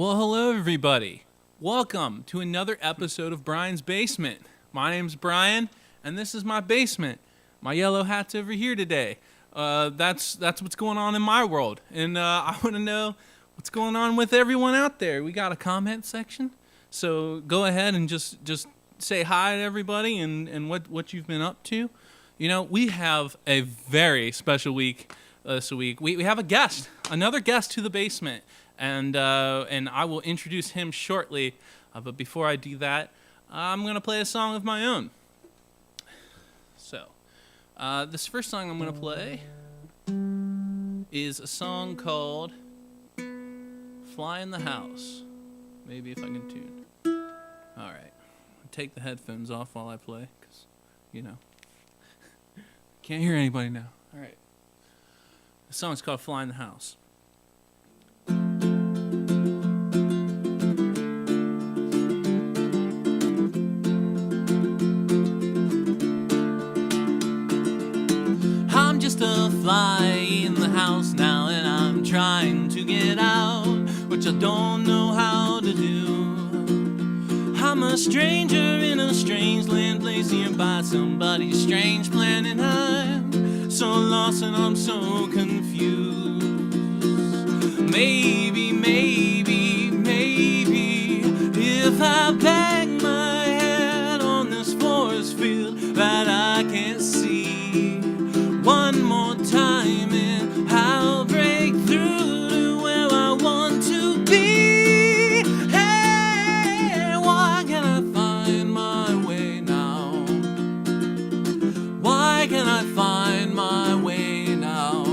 Well, hello, everybody. Welcome to another episode of Brian's Basement. My name's Brian, and this is my basement. My yellow hat's over here today. That's what's going on in my world, and I want to know what's going on with everyone out there. We got a comment section, so go ahead and just say hi to everybody and what you've been up to. You know, we have a very special week this week. We have a guest, another guest to the basement. And I will introduce him shortly. But before I do that, I'm going to play a song of my own. So, this first song I'm going to play is a song called Fly in the House. Maybe if I can tune. All right. Take the headphones off while I play, because, you know, can't hear anybody now. All right. The song's called Fly in the House. Just a fly in the house now, and I'm trying to get out, which I don't know how to do. I'm a stranger in a strange land, placed here by somebody's strange plan, and I'm so lost and I'm so confused. Maybe, if I bang my head on this forest field that I can't see one more time, and I'll break through to where I want to be. Hey, why can't I find my way now? Why can't I find my way now?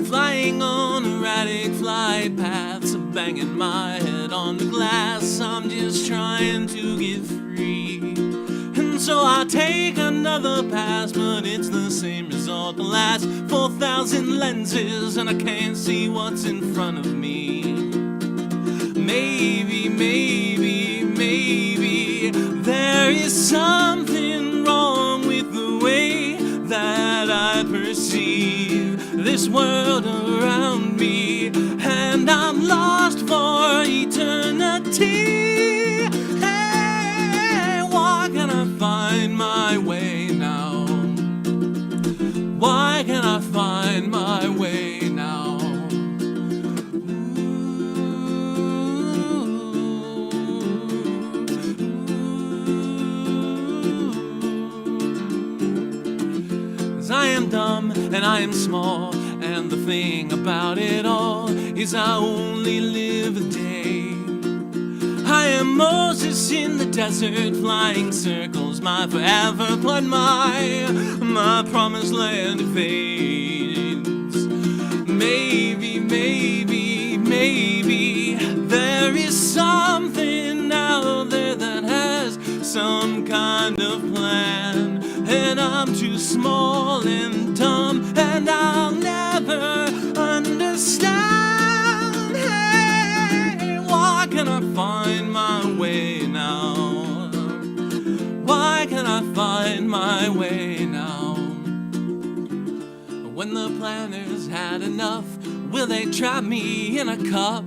Flying on erratic flight paths, banging my head on the glass. I'm just trying to get free, and so I take another pass, but it's the same result. The last 4,000 lenses, and I can't see what's in front of me. Maybe there is something wrong with the way that I perceive this world around me, and I'm lost for eternity. Hey, why can't I find my way now? Why can't I find my way now? I am dumb and I am small, and the thing about it all is I only live a day. I am Moses in the desert, flying circles, my forever, but my promised land fades. Maybe there is something out there that has some kind of plan, and I'm too small and dumb, and I'll never understand. Hey, why can't I find my way now? Why can't I find my way now? When the planners had enough, will they trap me in a cup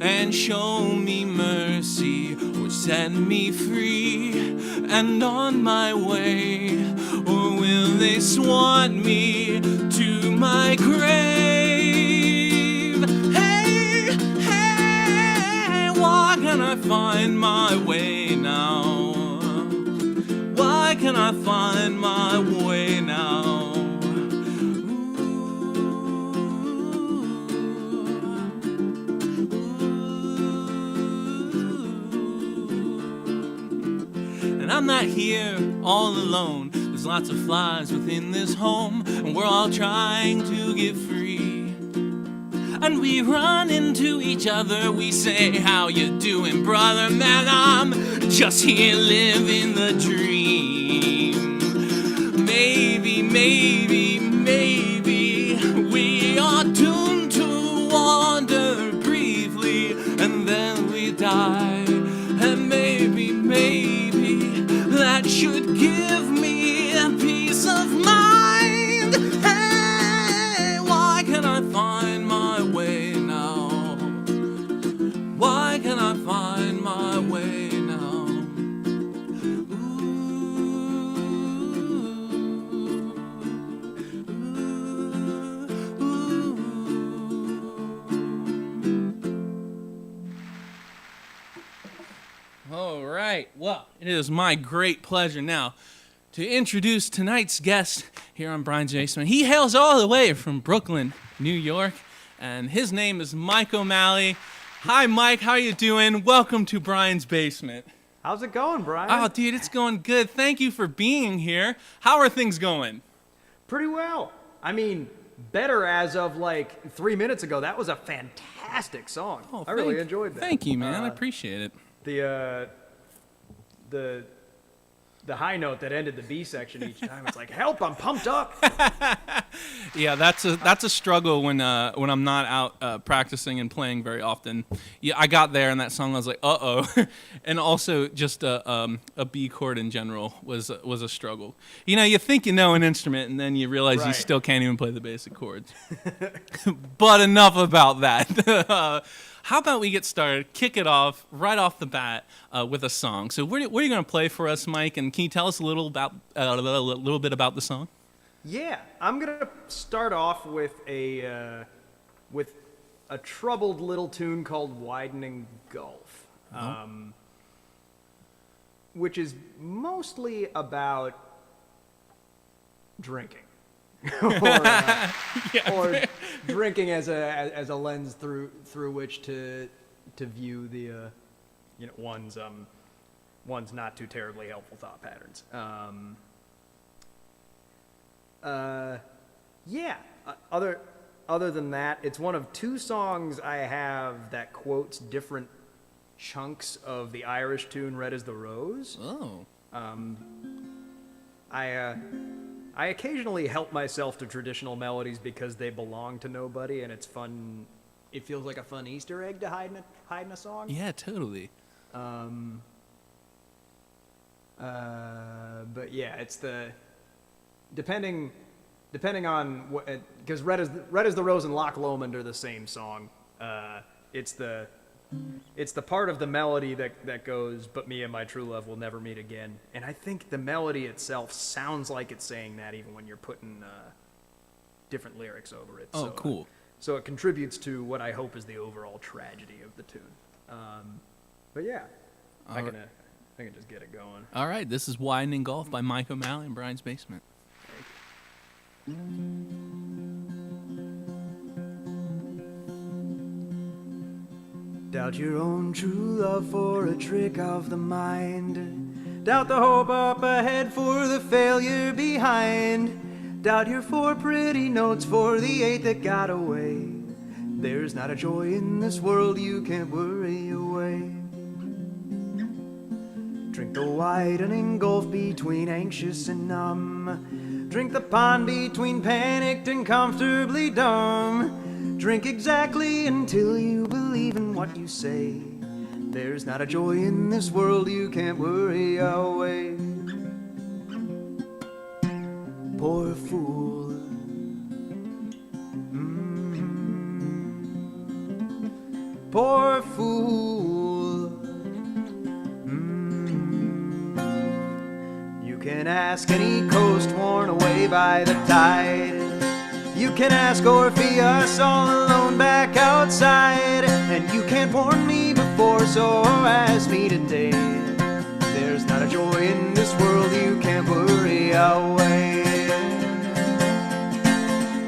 and show me mercy, or set me free and on my way? Or will they swat me to my grave? Hey, why can't I find my way now? Why can't I find my way now? I'm not here all alone. There's lots of flies within this home, and we're all trying to get free. And we run into each other, we say, how you doing, brother? Man, I'm just here living the dream. Maybe we are doomed to wander briefly, and then we die. And maybe that should Well, it is my great pleasure now to introduce tonight's guest here on Brian's Basement. He hails all the way from Brooklyn, New York, and his name is Mike O'Malley. Hi, Mike. How you doing? Welcome to Brian's Basement. How's it going, Brian? Oh, dude, it's going good. Thank you for being here. How are things going? Pretty well. I mean, better as of like 3 minutes ago. That was a fantastic song. Oh, I really enjoyed that. Thank you, man. I appreciate it. The high note that ended the B section each time. It's like, help! I'm pumped up. Yeah, that's a struggle when I'm not out practicing and playing very often. Yeah, I got there and that song I was like, and also just a B chord in general was a struggle. You know, you think you know an instrument and then you realize you still can't even play the basic chords. But enough about that. How about we get started, kick it off right off the bat with a song. So what are you going to play for us, Mike? And can you tell us a little bit about the song? Yeah, I'm gonna start off with a troubled little tune called "Widening Gulf," which is mostly about drinking. or drinking as a lens through which to view the one's not too terribly helpful thought patterns. Other than that, it's one of two songs I have that quotes different chunks of the Irish tune "Red as the Rose." Oh. I occasionally help myself to traditional melodies because they belong to nobody, and it's fun. It feels like a fun Easter egg to hide in a song. Yeah, totally. But yeah, it's depending on what, because Red is the Rose and Loch Lomond are the same song. It's the part of the melody that goes, "But me and my true love will never meet again." And I think the melody itself sounds like it's saying that even when you're putting different lyrics over it. Oh, so, cool. So it contributes to what I hope is the overall tragedy of the tune. But yeah, I can just get it going. All right, this is "Widening Gulf" by Mike O'Malley in Brian's Basement. Doubt your own true love for a trick of the mind. Doubt the hope up ahead for the failure behind. Doubt your four pretty notes for the eight that got away. There's not a joy in this world you can't worry away. Drink the widening gulf between anxious and numb. Drink the pond between panicked and comfortably dumb. Drink exactly until you believe in what you say. There's not a joy in this world you can't worry away. Poor fool. Poor fool. You can ask any coast worn away by the tide. You can ask Orpheus all alone back outside. And you can't warn me before, so ask me today. There's not a joy in this world you can't worry away.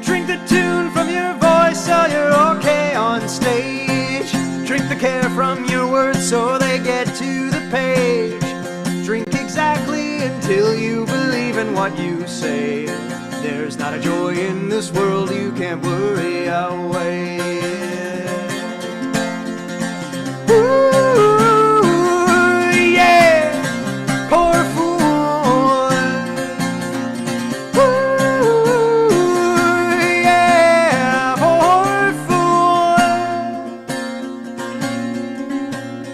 Drink the tune from your voice so you're okay on stage. Drink the care from your words so they get to the page. Drink exactly until you believe in what you say. There's not a joy in this world you can't worry away. Ooh, yeah, poor fool. Ooh, yeah, poor fool.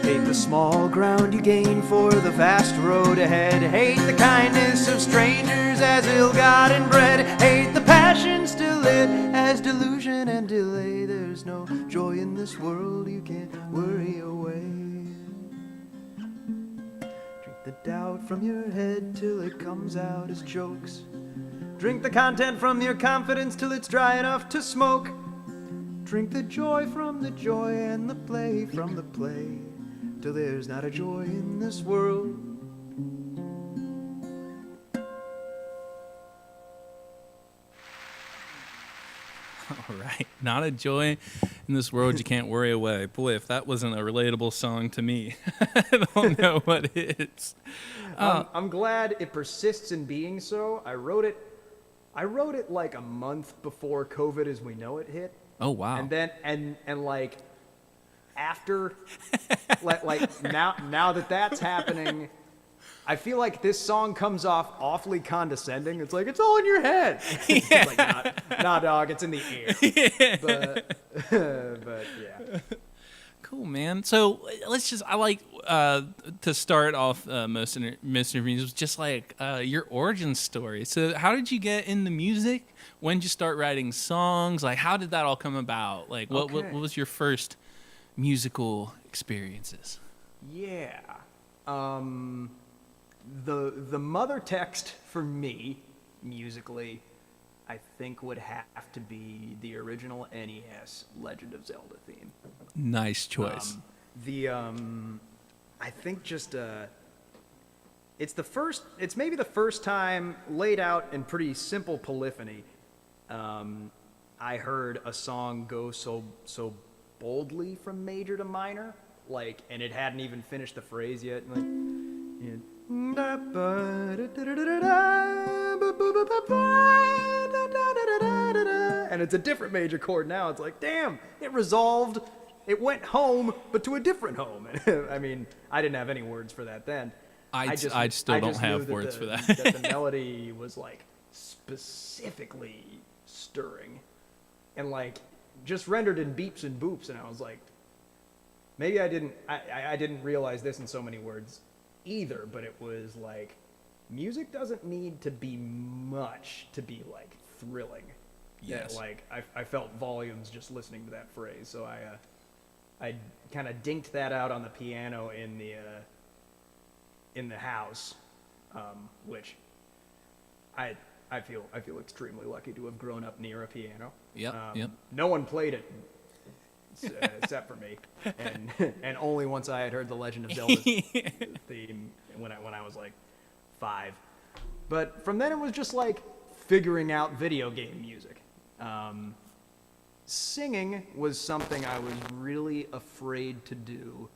Hate the small ground you gain for the vast road ahead. Hate the kindness of strangers as ill-gotten bread. Hate the passion still lit as delusion and delay. There's no joy in this world you can't worry away. Drink the doubt from your head till it comes out as jokes. Drink the content from your confidence till it's dry enough to smoke. Drink the joy from the joy and the play from the play, till there's not a joy in this world All right. Not a joy in this world you can't worry away. Boy, if that wasn't a relatable song to me, I don't know what is. I'm glad it persists in being so. I wrote it like a month before COVID as we know it hit. Oh, wow. And then and like after like now that that's happening, I feel like this song comes off awfully condescending. It's like, it's all in your head. It's like, nah, dog, it's in the air. But yeah. Cool, man. So I like to start off most interviews with just like your origin story. So how did you get into music? When did you start writing songs? Like, how did that all come about? Like, what was your first musical experiences? Yeah. The mother text for me, musically, I think would have to be the original NES Legend of Zelda theme. Nice choice. I think just it's maybe the first time laid out in pretty simple polyphony. I heard a song go so boldly from major to minor, like, and it hadn't even finished the phrase yet. Like, and it's a different major chord now. It's like, damn, it resolved. It went home, but to a different home. I mean, I didn't have any words for that then. I still don't have words for that. That the melody was like specifically stirring, and like just rendered in beeps and boops. And I was like, maybe I didn't realize this in so many words either. But it was like, music doesn't need to be much to be like thrilling. Yes. Yeah, like I felt volumes just listening to that phrase. So I kind of dinked that out on the piano in the house, which I feel extremely lucky to have grown up near a piano. Yep. No one played it except for me, and only once I had heard the Legend of Zelda theme when I was like 5. But from then it was just like figuring out video game music. Singing was something I was really afraid to do,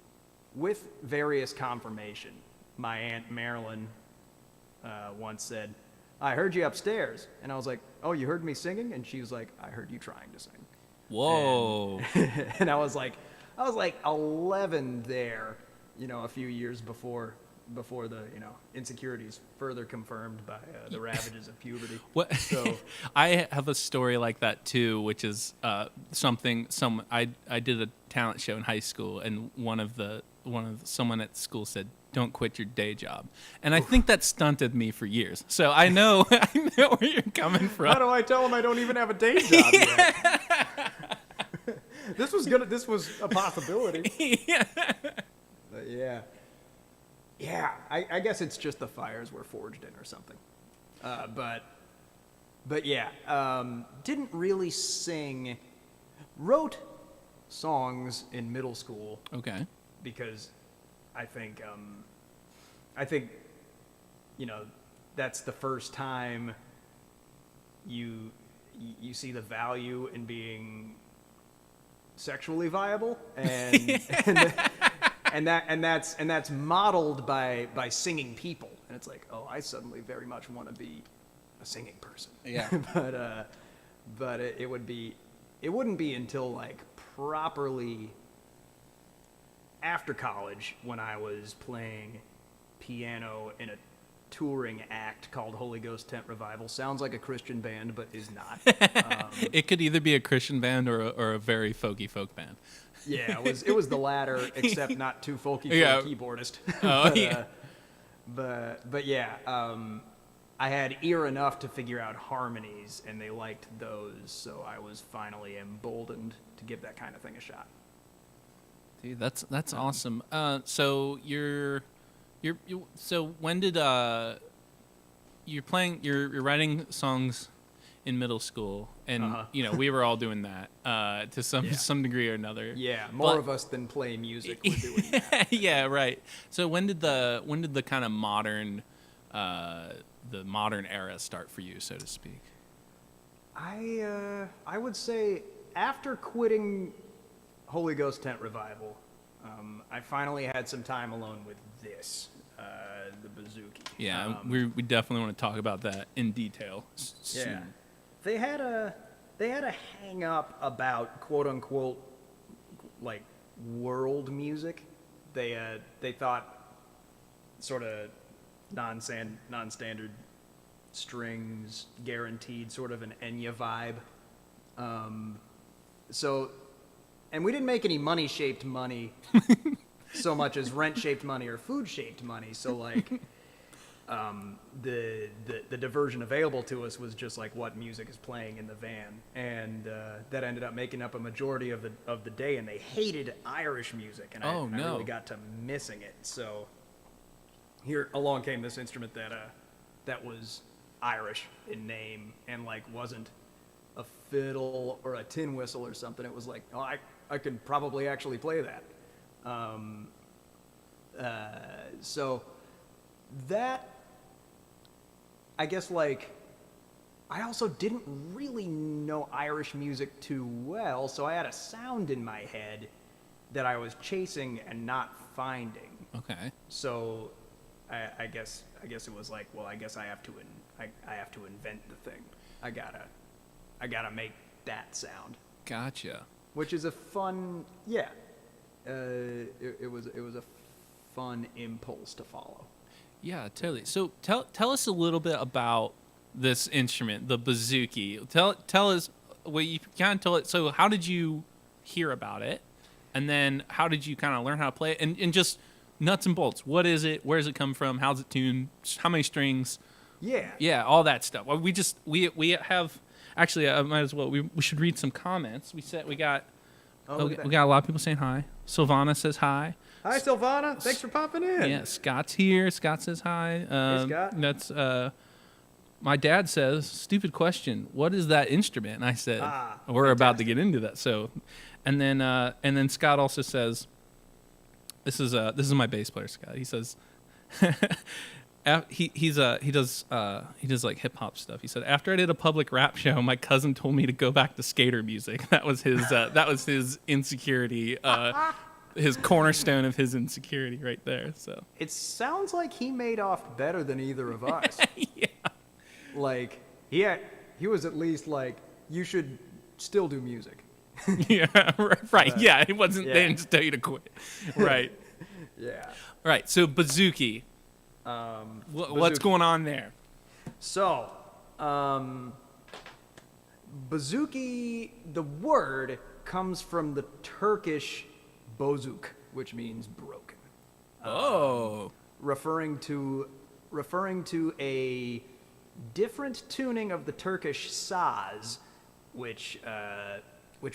with various confirmation. My Aunt Marilyn once said, "I heard you upstairs," and I was like, "Oh, you heard me singing?" And she was like, "I heard you trying to sing." Whoa. And I was like 11 there, a few years before the insecurities further confirmed by the ravages of puberty. What? So I have a story like that too, which is I did a talent show in high school, and someone at school said, "Don't quit your day job," and I think that stunted me for years. So I know where you're coming from. how do I tell them I don't even have a day job yet? This was a possibility. But yeah. Yeah, I guess it's just the fires were forged in or something. But yeah, didn't really sing. Wrote songs in middle school. Okay. Because I think that's the first time you see the value in being sexually viable, and and that's modeled by singing people, and it's like, oh, I suddenly very much want to be a singing person. Yeah. but it wouldn't be until like properly after college when I was playing piano in a touring act called Holy Ghost Tent Revival. Sounds like a Christian band, but is not. It could either be a Christian band or a very folky folk band. Yeah, it was the latter, except not too folky for Yeah. a keyboardist. Oh, but, yeah. But yeah, I had ear enough to figure out harmonies, and they liked those, so I was finally emboldened to give that kind of thing a shot. Dude, that's awesome. So so when did you're writing songs in middle school, and we were all doing that to some degree or another. Yeah, more of us than play music were doing that. Yeah, right. So when did the kind of modern era start for you, so to speak? I would say after quitting Holy Ghost Tent Revival, I finally had some time alone with this, the bouzouki. Yeah, we definitely want to talk about that in detail soon. Yeah, they had a hang up about quote unquote like world music. They thought sort of non-standard strings, guaranteed sort of an Enya vibe. So, and we didn't make any money-shaped money so much as rent-shaped money or food-shaped money. So like, the diversion available to us was just like what music is playing in the van, and that ended up making up a majority of the day. And they hated Irish music, and I really got to missing it. So here along came this instrument that was Irish in name and like wasn't a fiddle or a tin whistle or something. It was like, oh, I could probably actually play that. So that, I guess, like, I also didn't really know Irish music too well, so I had a sound in my head that I was chasing and not finding. Okay. So I guess it was like, well, I guess I have to invent the thing. I gotta make that sound. Gotcha. Which is a fun, yeah. It was a fun impulse to follow. Yeah, totally. So tell us a little bit about this instrument, the bouzouki. Tell us what you kind of tell it. So how did you hear about it, and then how did you kind of learn how to play it, and just nuts and bolts. What is it? Where does it come from? How's it tuned? How many strings? Yeah, all that stuff. Well, we have actually. I might as well. We should read some comments. We got a lot of people saying hi. Silvana says hi. Hi, Silvana. Thanks for popping in. Yeah, Scott's here. Scott says hi. Hey, Scott. That's my dad says, stupid question. What is that instrument? And I said, we're about to get into that. So, and then Scott also says, this is my bass player, Scott. He says, he does like hip hop stuff. He said, after I did a public rap show, my cousin told me to go back to skater music. That was his insecurity. His cornerstone of his insecurity right there. So it sounds like he made off better than either of us. Yeah. Like he was at least like, you should still do music. Yeah, right. Yeah, it wasn't. Yeah. They didn't just tell you to quit. Right. Yeah. Right. So bouzouki. What's going on there? So, bouzouki. The word comes from the Turkish bozouk, which means broken. Referring to a different tuning of the Turkish saz, which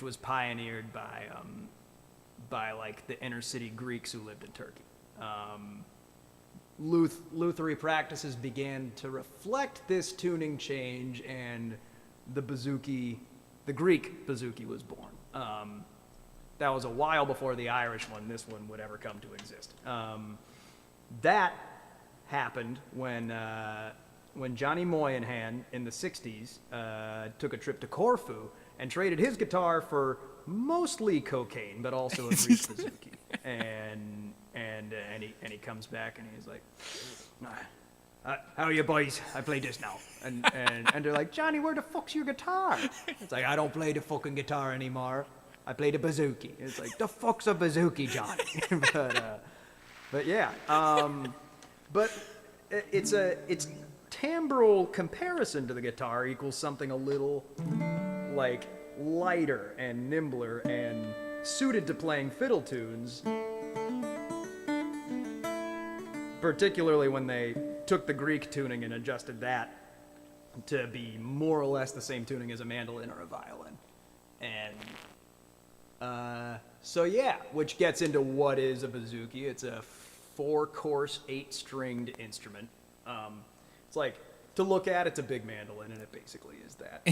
was pioneered by like the inner city Greeks who lived in Turkey. Luthery practices began to reflect this tuning change, and the bouzouki, the Greek bouzouki, was born. That was a while before the Irish one, this one, would ever come to exist. That happened when Johnny Moynihan in the 60s took a trip to Corfu and traded his guitar for mostly cocaine, but also a Greek bouzouki. And he comes back and he's like, how are you boys? I play this now. And they're like, Johnny, where the fuck's your guitar? It's like, I don't play the fucking guitar anymore. I play the bouzouki. It's like, the fuck's a bouzouki, Johnny? but yeah. But it's timbral comparison to the guitar equals something a little like lighter and nimbler and suited to playing fiddle tunes. Particularly when they took the Greek tuning and adjusted that to be more or less the same tuning as a mandolin or a violin. And so yeah, which gets into what is a bouzouki. It's a 4-course, 8-stringed instrument. It's like, to look at, it's a big mandolin, and it basically is that.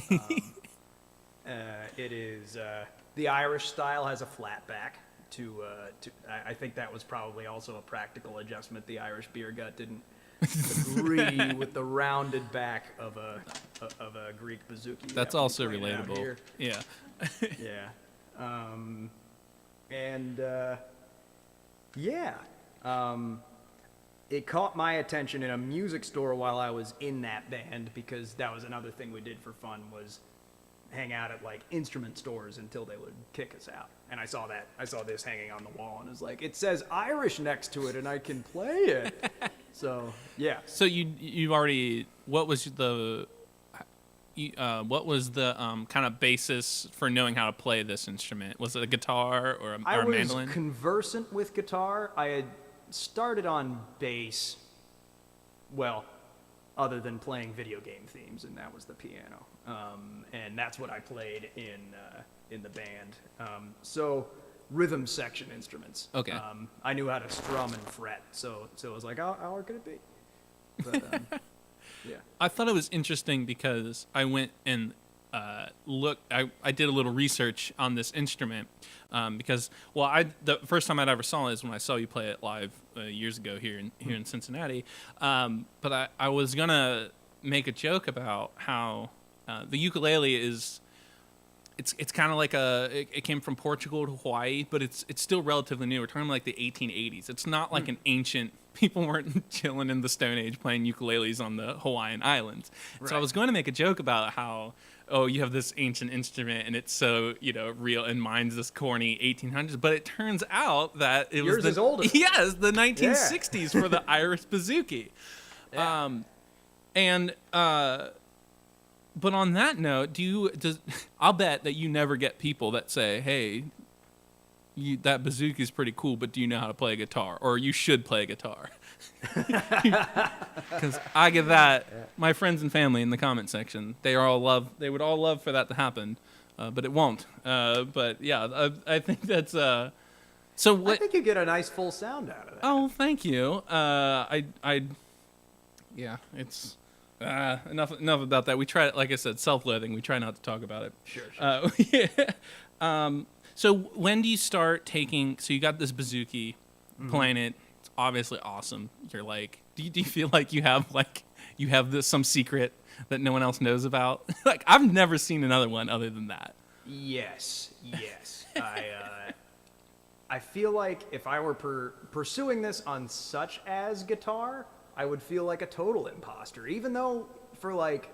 It is, the Irish style has a flat back. I think that was probably also a practical adjustment. The Irish beer gut didn't agree with the rounded back of a Greek bouzouki. That's that we also playing out relatable. here. Yeah. Yeah. And yeah. It caught my attention in a music store while I was in that band, because that was another thing we did for fun, was hang out at like instrument stores until they would kick us out. And I saw this hanging on the wall, and it was like, it says Irish next to it and I can play it. So yeah. So you already, what was the kind of basis for knowing how to play this instrument? Was it a guitar or a mandolin? I was conversant with guitar. I had started on bass, well, other than playing video game themes, and that was the piano. And that's what I played in the band. So rhythm section instruments. Okay. I knew how to strum and fret, so it was like, how hard could it be? But yeah. I thought it was interesting because I went and I did a little research on this instrument because, well, the first time I'd ever saw it is when I saw you play it live years ago here in Cincinnati. But I was gonna make a joke about how the ukulele is. It's kind of like it came from Portugal to Hawaii, but it's still relatively new. We're talking like the 1880s. It's not like an ancient. People weren't chilling in the Stone Age playing ukuleles on the Hawaiian Islands. Right. So I was going to make a joke about how, you have this ancient instrument and it's so, real, and mine's this corny 1800s. But it turns out that Yours is older. Yes, the 1960s for the Irish bouzouki. Yeah. But on that note, I'll bet that you never get people that say, hey, that bouzouki is pretty cool, but do you know how to play a guitar? Or you should play a guitar. Because I get that. My friends and family in the comment section, they would all love for that to happen, but it won't. But yeah, I think that's... So what? I think you get a nice full sound out of that. Oh, thank you. Yeah, it's... enough about that. We try, like I said, self-loathing. We try not to talk about it. Sure. Yeah. So when do you start taking? So you got this bouzouki, playing it. It's obviously awesome. You're like, do you feel like you have some secret that no one else knows about? Like, I've never seen another one other than that. Yes. I feel like if I were pursuing this on such as guitar, I would feel like a total imposter, even though for like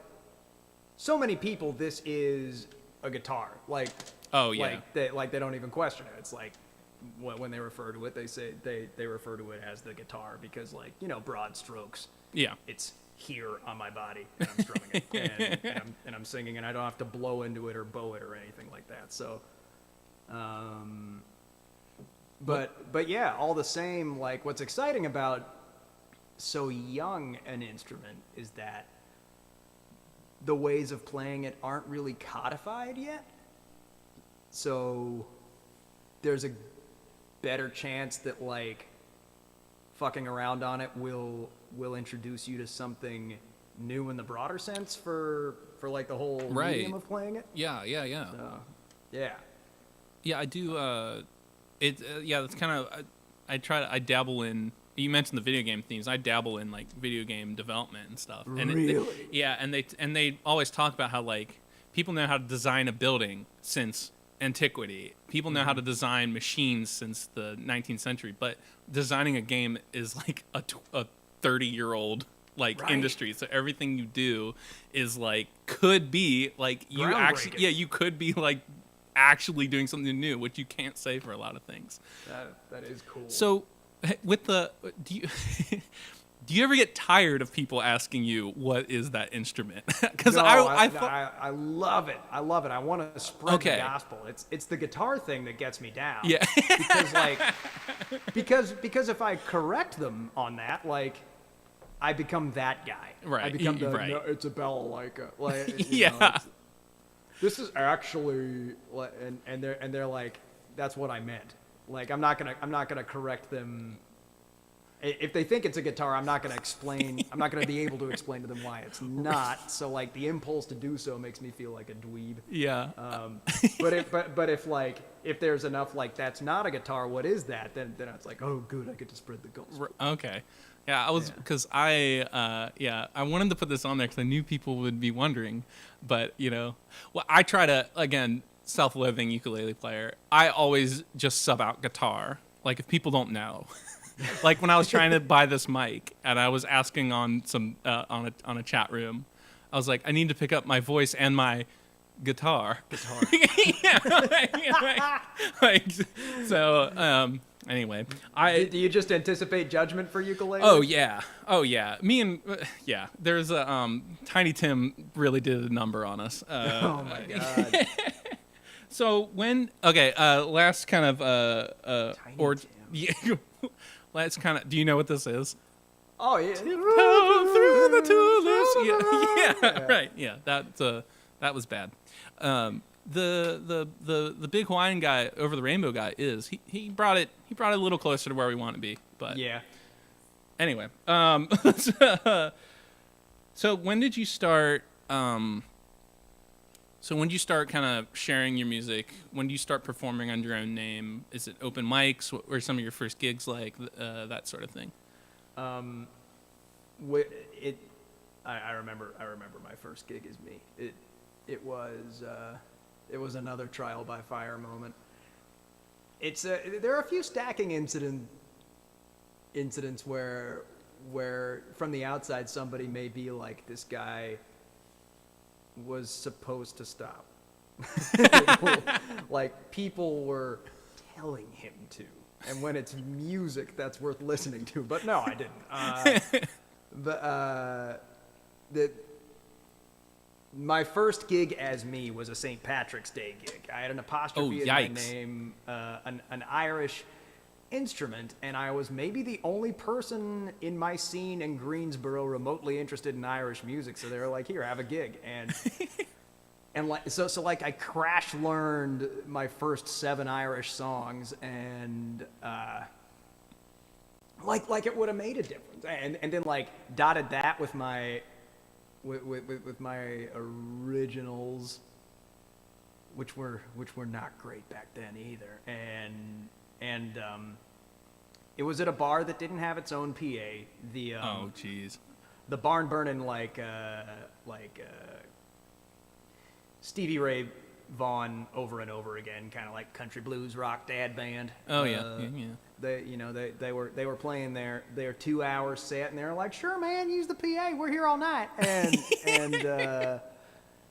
so many people this is a guitar. Like, oh yeah, they don't even question it. It's like when they refer to it, they say they refer to it as the guitar because, like, broad strokes. Yeah, it's here on my body and I'm strumming it and I'm singing, and I don't have to blow into it or bow it or anything like that. So, but yeah, all the same, like, what's exciting about so young an instrument is that the ways of playing it aren't really codified yet. So there's a better chance that, like, fucking around on it will introduce you to something new in the broader sense for like the whole medium of playing it. Yeah. So, yeah. Yeah, I do. That's kind of. I dabble in. You mentioned the video game themes. I dabble in like video game development and stuff. And really? And they always talk about how, like, people know how to design a building since antiquity. People know how to design machines since the 19th century. But designing a game is like a 30-year-old industry. So everything you do is like could be like you actually you could be like actually doing something new, which you can't say for a lot of things. That is cool. So with do you ever get tired of people asking you what is that instrument? Because I love it. I want to spread the gospel. It's the guitar thing that gets me down. Yeah. because if I correct them on that, like, I become that guy. Right. I become no, it's a balalaika. This is actually, and they're like, that's what I meant. Like, I'm not gonna correct them. If they think it's a guitar, I'm not gonna be able to explain to them why it's not. So, like, the impulse to do so makes me feel like a dweeb. Yeah. But if there's enough, like, that's not a guitar, what is that? Then it's like, oh, good, I get to spread the gospel. Okay. Yeah, I was because I wanted to put this on there because I knew people would be wondering, but well, I try to again self-loathing ukulele player. I always just sub out guitar. Like if people don't know, like when I was trying to buy this mic and I was asking on some on a chat room, I was like, I need to pick up my voice and my guitar. Yeah, like so. Anyway, Do you just anticipate judgment for ukulele? Oh yeah. Me and There's a Tiny Tim really did a number on us. Oh my god. So last kind of Tiny Tim. Yeah, last kind of. Do you know what this is? Oh yeah. Through the tulips. Yeah, right. Yeah, that was bad. The big Hawaiian guy over the rainbow guy he brought it a little closer to where we want to be, but Yeah. anyway, so when did you start kind of sharing your music? When do you start performing under your own name? Is it open mics? What were some of your first gigs like? That sort of thing. I remember my first gig as me. It was another trial by fire moment. There are a few stacking incidents where from the outside somebody may be like, this guy was supposed to stop. Like people were telling him to, and when it's music that's worth listening to. But no, I didn't. My first gig as me was a St. Patrick's Day gig. I had an apostrophe in my name, an Irish instrument, and I was maybe the only person in my scene in Greensboro remotely interested in Irish music. So they were like, "Here, have a gig," and I crash learned my first 7 Irish songs, and like it would have made a difference, and then like dotted that with my originals, which were not great back then either, and it was at a bar that didn't have its own PA. Oh jeez. The barn burning like Stevie Ray Vaughan over and over again, kind of like country blues rock dad band. Oh yeah. They were playing their 2-hour set, and they were like, "Sure, man, use the PA. We're here all night."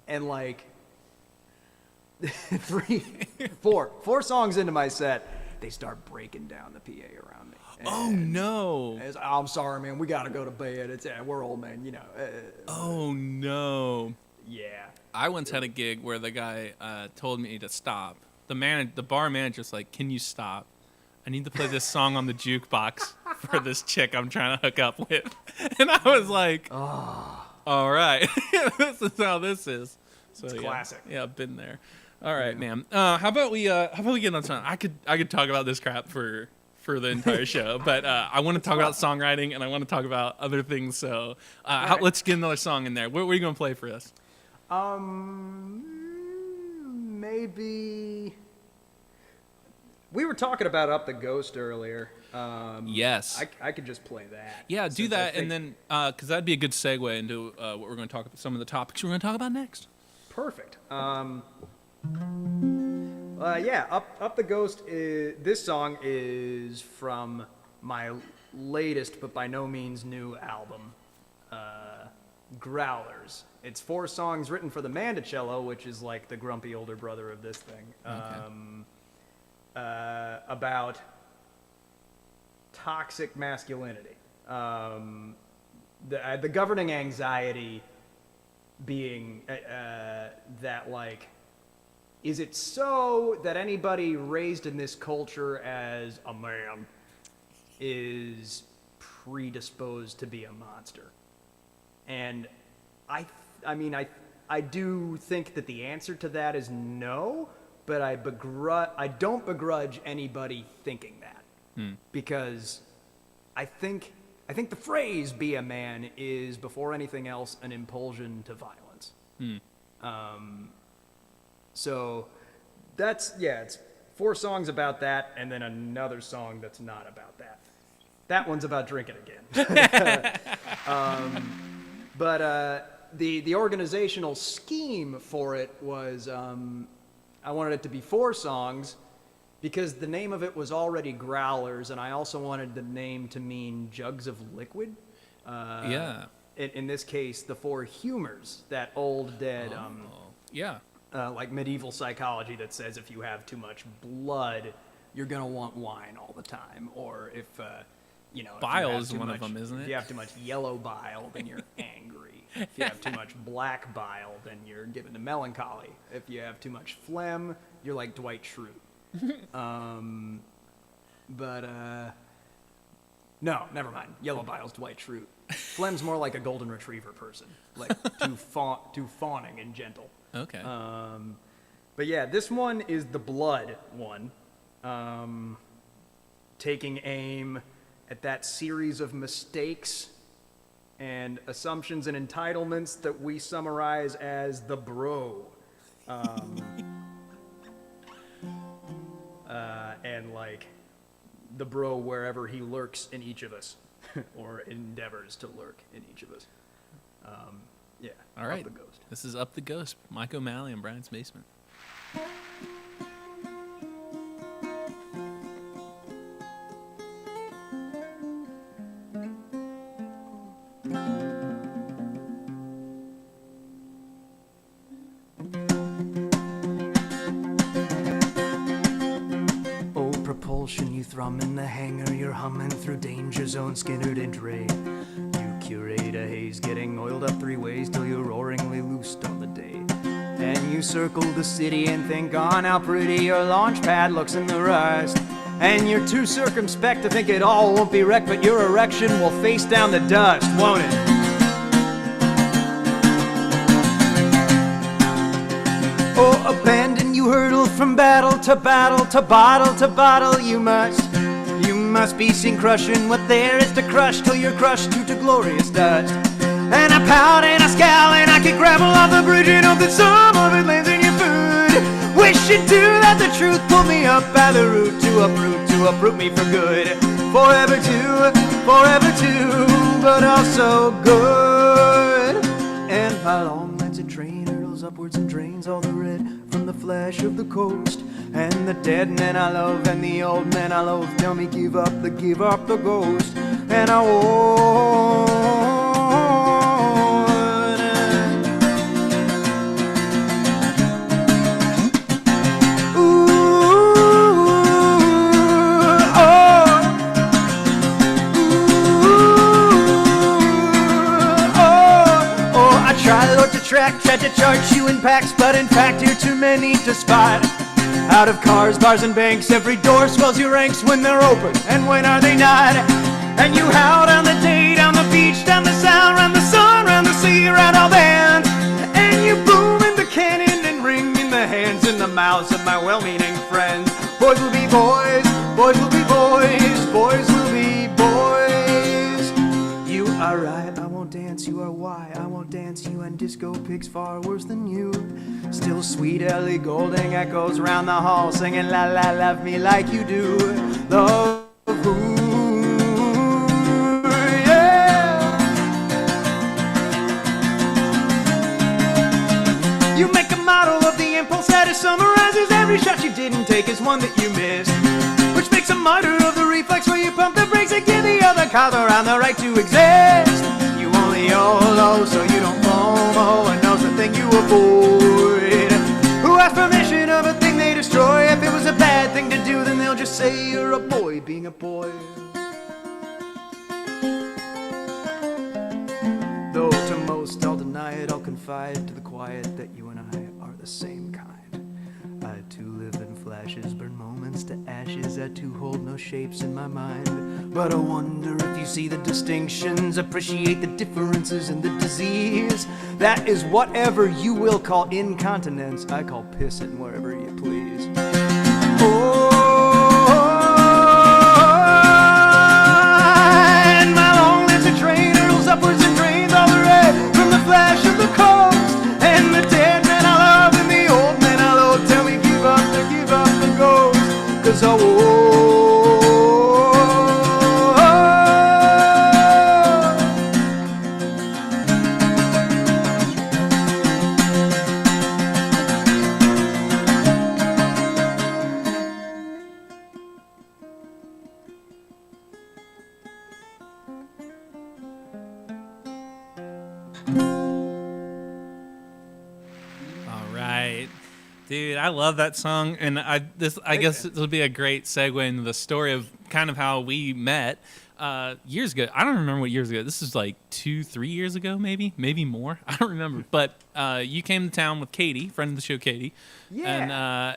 And like 4 songs into my set, they start breaking down the PA around me. Oh no! I'm sorry, man. We gotta go to bed. We're old men, Oh no! Yeah. I once had a gig where the guy told me to stop. The bar manager's like, "Can you stop? I need to play this song on the jukebox for this chick I'm trying to hook up with." And I was like, "Oh, all right, this is how this is." So It's yeah, classic. Yeah, I've been there. All right, man. How about we get on something? I could talk about this crap for the entire show, but I want to talk about songwriting and I want to talk about other things. So right. let's get another song in there. What are you gonna play for us? Maybe we were talking about Up the Ghost earlier. Yes. I could just play that. Yeah, do that, and then because that'd be a good segue into what we're going to talk about, some of the topics we're going to talk about next. Perfect. Yeah, Up the Ghost this song is from my latest but by no means new album, Growlers. It's 4 songs written for the Mandocello, which is like the grumpy older brother of this thing. About toxic masculinity. The governing anxiety being that, like, is it so that anybody raised in this culture as a man is predisposed to be a monster? And I do think that the answer to that is no, but I don't begrudge anybody thinking that. Because I think the phrase "be a man" is before anything else an impulsion to violence. So it's 4 songs about that, and then another song that's not about that. that one's about drinking again. But the organizational scheme for it was I wanted it to be 4 songs because the name of it was already Growlers, and I also wanted the name to mean jugs of liquid. Yeah. In this case, the 4 humors, that old dead, Yeah. like medieval psychology that says if you have too much blood, you're gonna want wine all the time, or if you know, Bile is one of them, isn't it? If you have too much yellow bile, then you're angry. If you have too much black bile, then you're given to melancholy. If you have too much phlegm, you're like Dwight Schrute. No, never mind. Yellow bile's Dwight Schrute. Phlegm's more like a golden retriever person, like too fawning and gentle. Okay. But yeah, this one is the blood one. Taking aim at that series of mistakes and assumptions and entitlements that we summarize as the bro. And like the bro wherever he lurks in each of us or endeavors to lurk in each of us. Yeah. All right. Up the Ghost. This is Up the Ghost, Mike O'Malley and Brian's Basement. Old propulsion, you thrum in the hangar, you're humming through danger zone, Skinnerd and Dre. You curate a haze, getting oiled up 3 ways till you're roaringly loosed on the day. And you circle the city and think on how pretty your launch pad looks in the rust. And you're too circumspect to think it all won't be wrecked, but your erection will face down the dust, won't it? Oh, abandon, you hurtle from battle to battle to bottle to bottle. You must be seen crushing what there is to crush till you're crushed to glorious dust. And I pout and I scowl and I kick gravel off the bridge and hope that some of it lands in your food. Wishing to let the truth pull me up by the root to uproot me for good. Forever too, but also good. And my long legs of train hurtles upwards and drains all the red from the flesh of the coast. And the dead men I love and the old men I loathe tell me give up the ghost. And I won't. Tried to chart you in packs, but in fact you're too many to spot. Out of cars, bars, and banks, every door swells your ranks when they're open, and when are they not? And you howl down the day, down the beach, down the sound, round the sun, round the sea, round all band. And you boom in the cannon and ring in the hands and the mouths of my well-meaning friends. Boys will be boys, boys will be boys, boys will be boys. You are right, I won't dance, you are why I won't dance you, and disco pigs far worse than you. Still sweet Ellie Goulding echoes round the hall singing la la love me like you do. Love who, yeah. You make a model of the impulse that it summarizes every shot you didn't take is one that you missed, which makes a martyr of the reflex where you pump the brakes and give the other cars around the right to exist. You only YOLO so you don't FOMO and knows the thing you avoid. Who asked permission of a thing they destroy? If it was a bad thing to do, then they'll just say you're a boy being a boy. Though to most I'll deny it, I'll confide to the quiet that you and I are the same kind. I too live in flashes, burn moments to ashes. I too hold no shapes in my mind. But I wonder if you see the distinctions, appreciate the differences in the disease. That is whatever you will call incontinence, I call pissing wherever you please. And my long lips of train hurls upwards and drains all the red from the flash of the coast. And the dead men I love and the old men I loathe tell me give up the ghost. 'Cause Dude, I love that song, and I guess this would be a great segue into the story of kind of how we met years ago. I don't remember what years ago. This is like 2-3 years ago, maybe more. I don't remember. But you came to town with Katie, friend of the show, Katie. Yeah.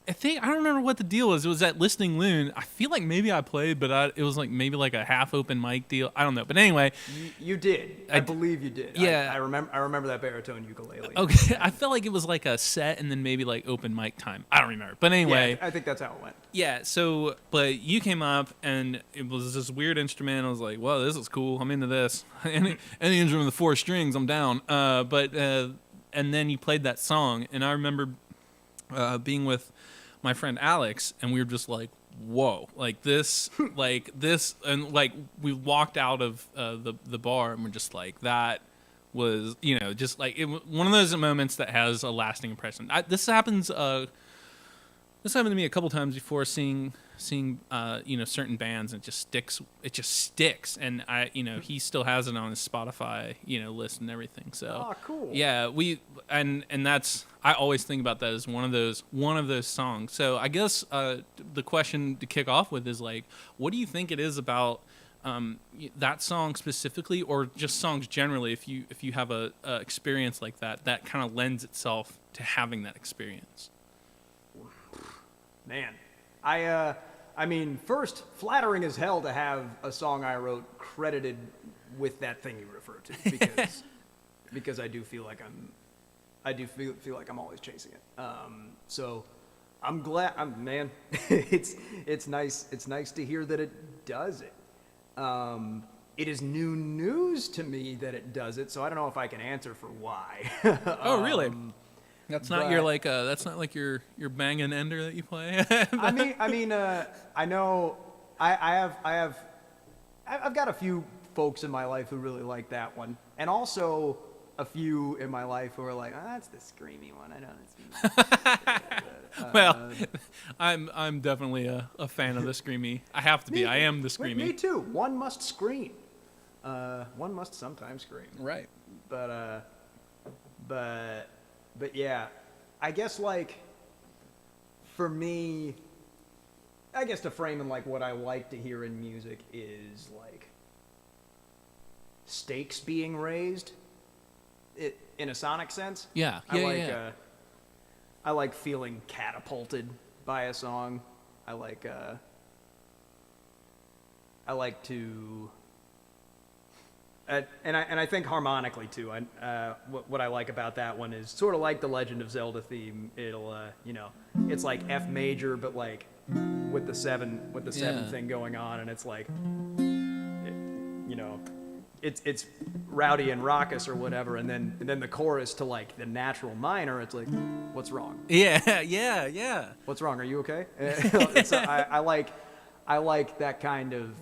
I think I don't remember what the deal was. It was at Listening Loon. I feel like maybe I played, but it was like maybe like a half open mic deal. I don't know. But anyway, you did. I believe you did. Yeah, I remember that baritone ukulele. Okay, I felt like it was like a set and then maybe like open mic time. I don't remember. But anyway, yeah, I think that's how it went. Yeah. So, but you came up and it was this weird instrument. I was like, well, this is cool. I'm into this. any instrument with 4 strings, I'm down. And then you played that song, and I remember being with my friend Alex, and we were just like, whoa, like this, and like we walked out of the bar, and we're just like, that was, just like one of those moments that has a lasting impression. This happened to me a couple times before seeing certain bands, and it just sticks, and he still has it on his Spotify list and everything. So oh, cool. Yeah, and that's, I always think about that as one of those songs. So I guess the question to kick off with is like, what do you think it is about that song specifically, or just songs generally, if you have a experience like that kind of lends itself to having that experience? Man, I mean, first, flattering as hell to have a song I wrote credited with that thing you referred to, because I do feel like I'm always chasing it. So I'm glad. Man, it's nice to hear that it does it. It is new news to me that it does it, so I don't know if I can answer for why. Oh, really? That's not your banging ender that you play. I mean, I know I've got a few folks in my life who really like that one, and also a few in my life who are like, oh, that's the screamy one. I know that's. Well, I'm definitely a fan of the screamy. I have to be. I am the screamy. Me too. One must scream. One must sometimes scream. Right. But yeah, I guess like for me, I guess to frame in like what I like to hear in music is like stakes being raised, it in a sonic sense. Yeah. I like feeling catapulted by a song. I like to. And I think harmonically too. What I like about that one is sort of like the Legend of Zelda theme. It'll it's like F major, but like with the seven thing going on, and it's like it's rowdy and raucous or whatever, and then the chorus to like the natural minor. It's like, what's wrong? Yeah. What's wrong? Are you okay? I like that kind of.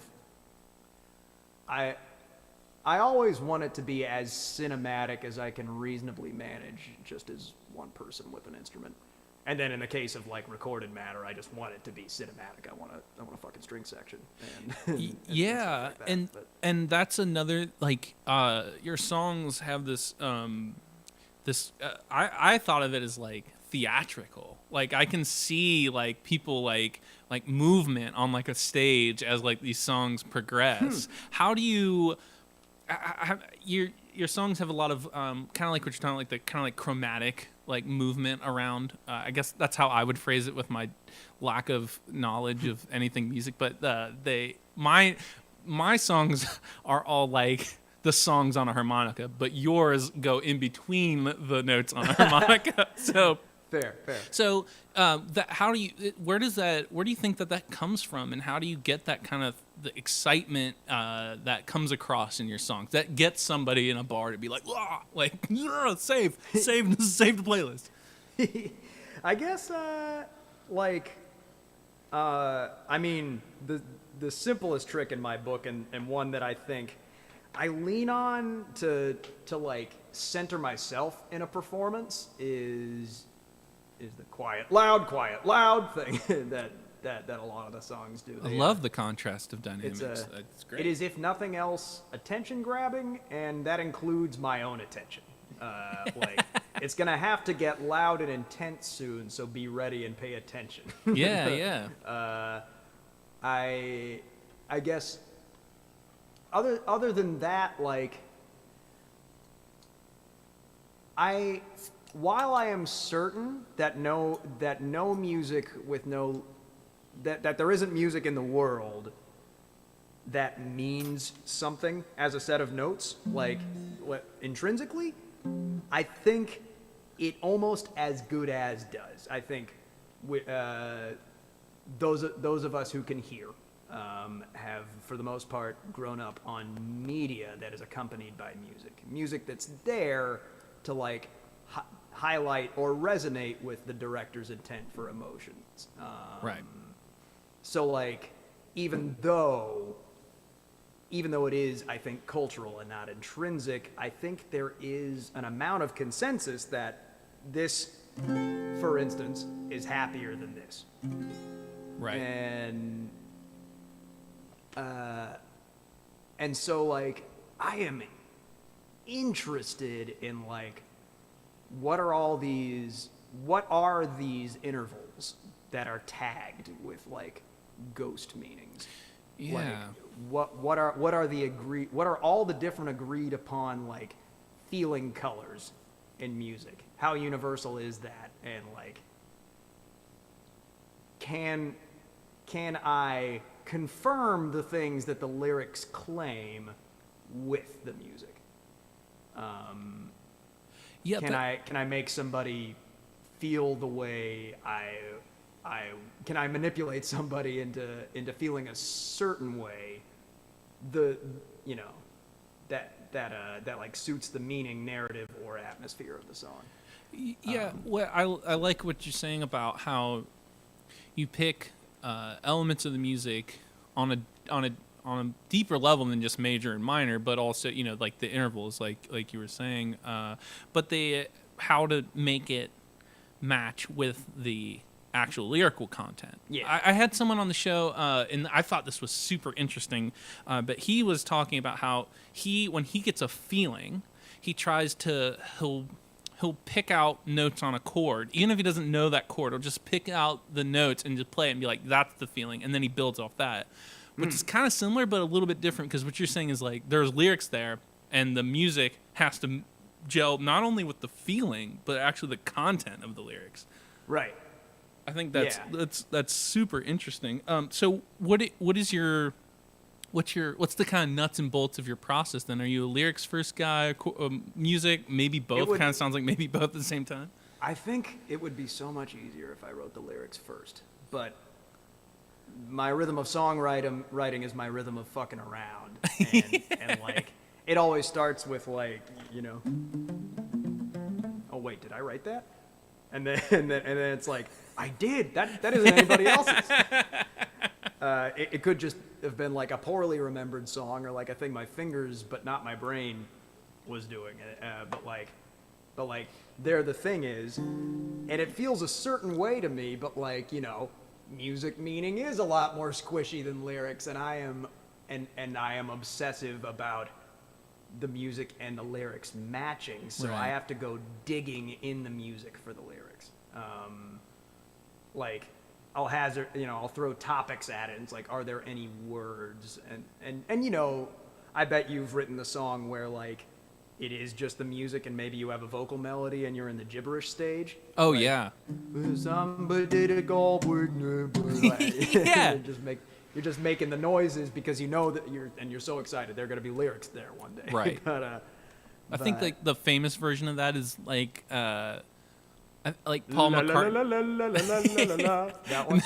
I always want it to be as cinematic as I can reasonably manage, just as one person with an instrument. And then in the case of like recorded matter, I just want it to be cinematic. I want a fucking string section. And yeah, like that. And that's another, like, your songs have this I thought of it as like theatrical. Like I can see like people like movement on like a stage as like these songs progress. How do you? Your songs have a lot of kind of like what you're talking, like the kind of like chromatic like movement around. I guess that's how I would phrase it with my lack of knowledge of anything music. But my songs are all like the songs on a harmonica, but yours go in between the notes on a harmonica. So fair. So where do you think that comes from, and how do you get that kind of the excitement that comes across in your songs that gets somebody in a bar to be like, "Wah!" Like, yeah, save the playlist? I guess I mean the simplest trick in my book, and one that I think I lean on to like center myself in a performance is the quiet loud thing that a lot of the songs do. I love the contrast of dynamics. It's great. It is, if nothing else, attention grabbing, and that includes my own attention. It's gonna have to get loud and intense soon, so be ready and pay attention. Yeah, yeah. I guess other than that, like while I am certain that no music with no that there isn't music in the world that means something as a set of notes, like intrinsically, I think it almost as good as does. I think those of us who can hear have, for the most part, grown up on media that is accompanied by music that's there to like highlight or resonate with the director's intent for emotions. Right. So like, even though it is, I think, cultural and not intrinsic, I think there is an amount of consensus that this, for instance, is happier than this. Right. And so like, I am interested in like, what are these intervals that are tagged with like ghost meanings? Yeah. Like, what are all the different agreed upon like feeling colors in music? How universal is that? And like, can I confirm the things that the lyrics claim with the music? Yeah. Can I make somebody feel the way can I manipulate somebody into feeling a certain way, that like suits the meaning, narrative, or atmosphere of the song? Yeah, well, I like what you're saying about how you pick elements of the music on a deeper level than just major and minor, but also like the intervals, like you were saying, but how to make it match with the actual lyrical content. Yeah. I had someone on the show, and I thought this was super interesting, but he was talking about how when he gets a feeling, he tries to he'll pick out notes on a chord, even if he doesn't know that chord. He'll just pick out the notes and just play it and be like, that's the feeling, and then he builds off that, which is kind of similar but a little bit different, because what you're saying is like there's lyrics there, and the music has to gel not only with the feeling but actually the content of the lyrics. Right. I think that's super interesting. So what's the kind of nuts and bolts of your process then? Are you a lyrics first guy, music, maybe both? Kind of sounds like maybe both at the same time. I think it would be so much easier if I wrote the lyrics first, but my rhythm of songwriting is my rhythm of fucking around, and like it always starts with like, oh wait, did I write that? And then it's like, I did. That isn't anybody else's. It could just have been like a poorly remembered song, or like a thing my fingers but not my brain was doing. But like there the thing is, and it feels a certain way to me. But like, music meaning is a lot more squishy than lyrics, and I am obsessive about the music and the lyrics matching, so Right. I have to go digging in the music for the lyrics. Like I'll hazard, I'll throw topics at it, and it's like, are there any words? And I bet you've written the song where like it is just the music, and maybe you have a vocal melody and you're in the gibberish stage. Oh, like, yeah. Somebody did a gold Yeah. You're just making the noises because you know that you're so excited there are going to be lyrics there one day. Right. But I think like the famous version of that is like Paul McCartney. That one.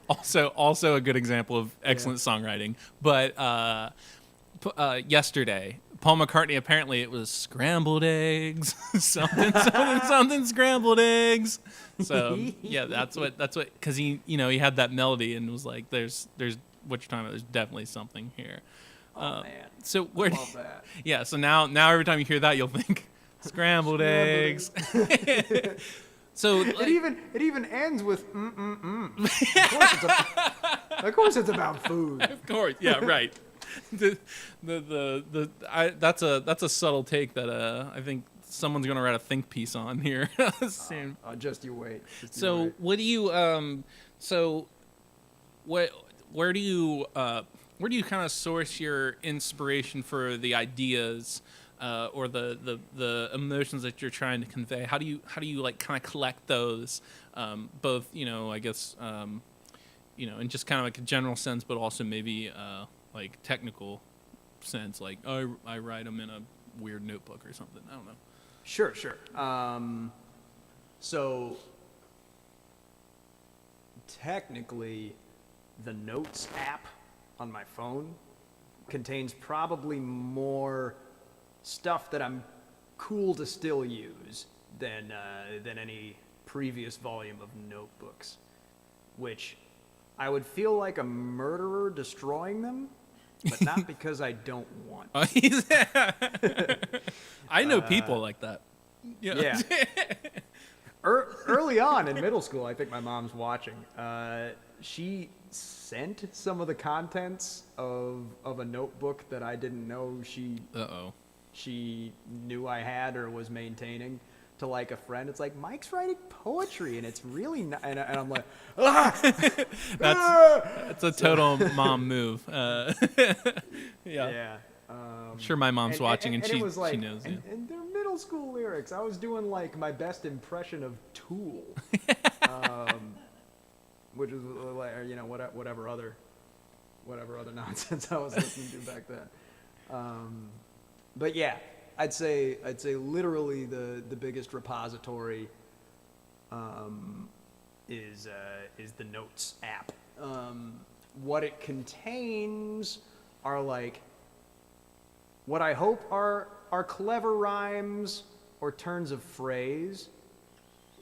Also a good example of excellent songwriting. But yesterday, Paul McCartney, apparently it was scrambled eggs, something scrambled eggs. So yeah, that's what because he had that melody and was like, there's what you're talking about. There's definitely something here. Oh man. So where? Love that. Yeah. So now every time you hear that, you'll think scrambled eggs. So it even ends with Of course it's about food. Of course, yeah, right. That's a subtle take that I think someone's gonna write a think piece on here soon. Just you wait. So what do you so what where do you kind of source your inspiration for the ideas or the emotions that you're trying to convey? How do you like kind of collect those both, I guess in just kind of like a general sense, but also maybe like technical sense, like I write them in a weird notebook or something. I don't know. Sure. So technically, the Notes app on my phone contains probably more stuff that I'm cool to still use than any previous volume of notebooks, which I would feel like a murderer destroying them, but not because I don't want to. I know people like that. Yeah. Early on in middle school, I think my mom's watching. She sent some of the contents of a notebook that I didn't know she knew I had or was maintaining to like a friend. It's like, Mike's writing poetry and it's really not, and I'm like, that's a total mom move. Yeah. I'm sure my mom's watching and she knows. And they're middle school lyrics. I was doing like my best impression of Tool, which was like, whatever other nonsense I was listening to back then. But yeah, I'd say literally the biggest repository is the Notes app. What it contains are like what I hope are clever rhymes or turns of phrase,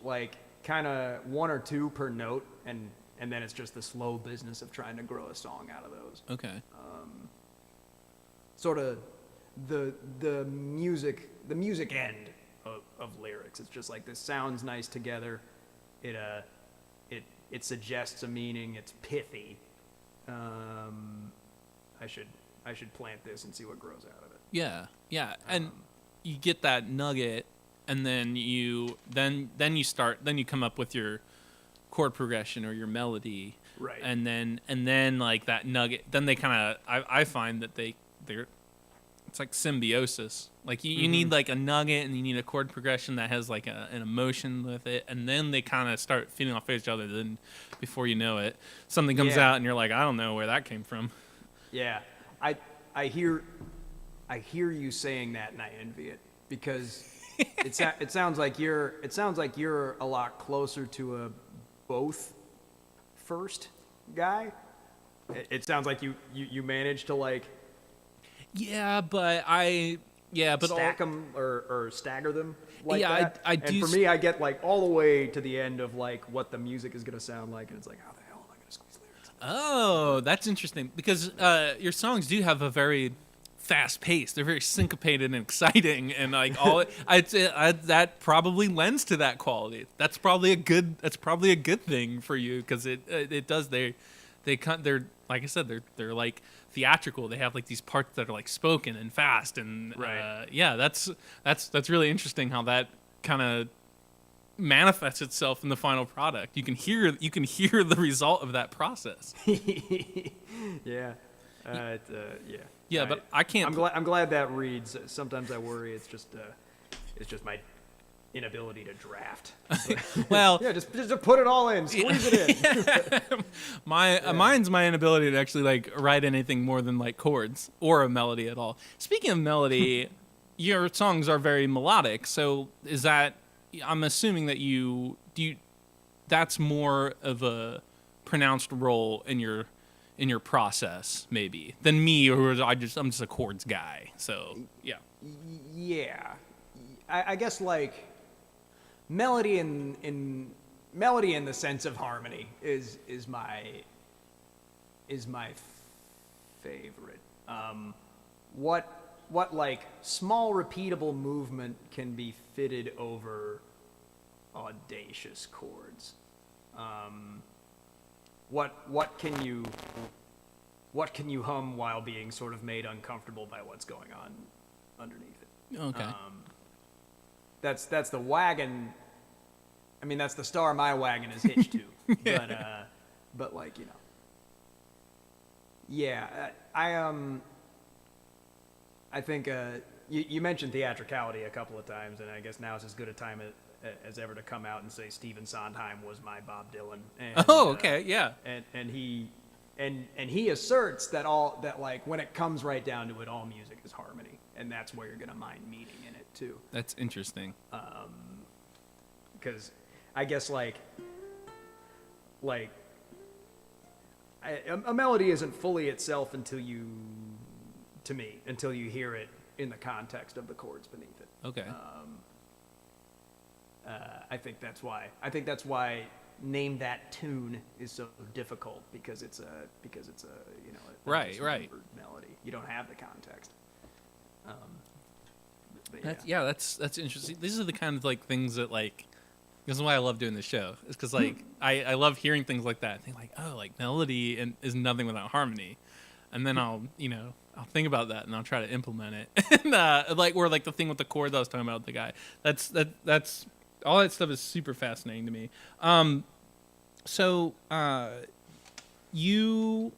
like kind of one or two per note, and then it's just the slow business of trying to grow a song out of those. Okay. Sort of the music end of lyrics. It's just like, this sounds nice together. It suggests a meaning. It's pithy. I should plant this and see what grows out of it. Yeah, and you get that nugget, and then you come up with your chord progression or your melody, right? And then like that nugget, then they kind of I find that they're it's like symbiosis. Like you need like a nugget and you need a chord progression that has like an emotion with it, and then they kind of start feeding off each other. Then before you know it, something comes out and you're like, I don't know where that came from. Yeah, I hear you saying that and I envy it, because it sounds like you're a lot closer to a both first guy. It sounds like you managed to like stack them or stagger them like that. I do. And for me, I get like all the way to the end of like what the music is gonna sound like, and it's like, how the hell am I gonna squeeze lyrics? Oh, that's interesting, because your songs do have a very fast pace. They're very syncopated and exciting, and like I'd say that probably lends to that quality. That's probably a good thing for you, because it does. They're like I said, they're like theatrical. They have like these parts that are like spoken and fast, and right. That's really interesting how that kind of manifests itself in the final product. You can hear the result of that process. Yeah. Yeah, but I can't. I'm glad that reads. Sometimes I worry it's just my inability to draft. Well, yeah, just put it all in, squeeze it in. Mine's my inability to actually like write anything more than like chords or a melody at all. Speaking of melody, your songs are very melodic. So is that? I'm assuming that that's more of a pronounced role in your process maybe than me, or I'm just a chords guy. So yeah. Yeah, I guess like melody in the sense of harmony is my favorite. What like small repeatable movement can be fitted over audacious chords? What can you hum while being sort of made uncomfortable by what's going on underneath it? Okay. that's the wagon. I mean, that's the star my wagon is hitched to. But like, you know, yeah, I think you mentioned theatricality a couple of times, and I guess now is as good a time as ever to come out and say Stephen Sondheim was my Bob Dylan. And, Oh, okay, yeah. And he asserts that like when it comes right down to it, all music is harmony, and that's where you're gonna meaning in it too. That's interesting. Because I guess like a melody isn't fully itself until you hear it in the context of the chords beneath it. Okay. I think that's why Name That Tune is so difficult, because it's a you know, Right. melody. You don't have the context. But That's interesting. These are the kind of like things that like. This is why I love doing this show. It's because like I love hearing things like that. I think like, oh, like melody is nothing without harmony, and then I'll think about that and I'll try to implement it. And like or like the thing with the chords I was talking about with the guy. That's all that stuff is super fascinating to me. So you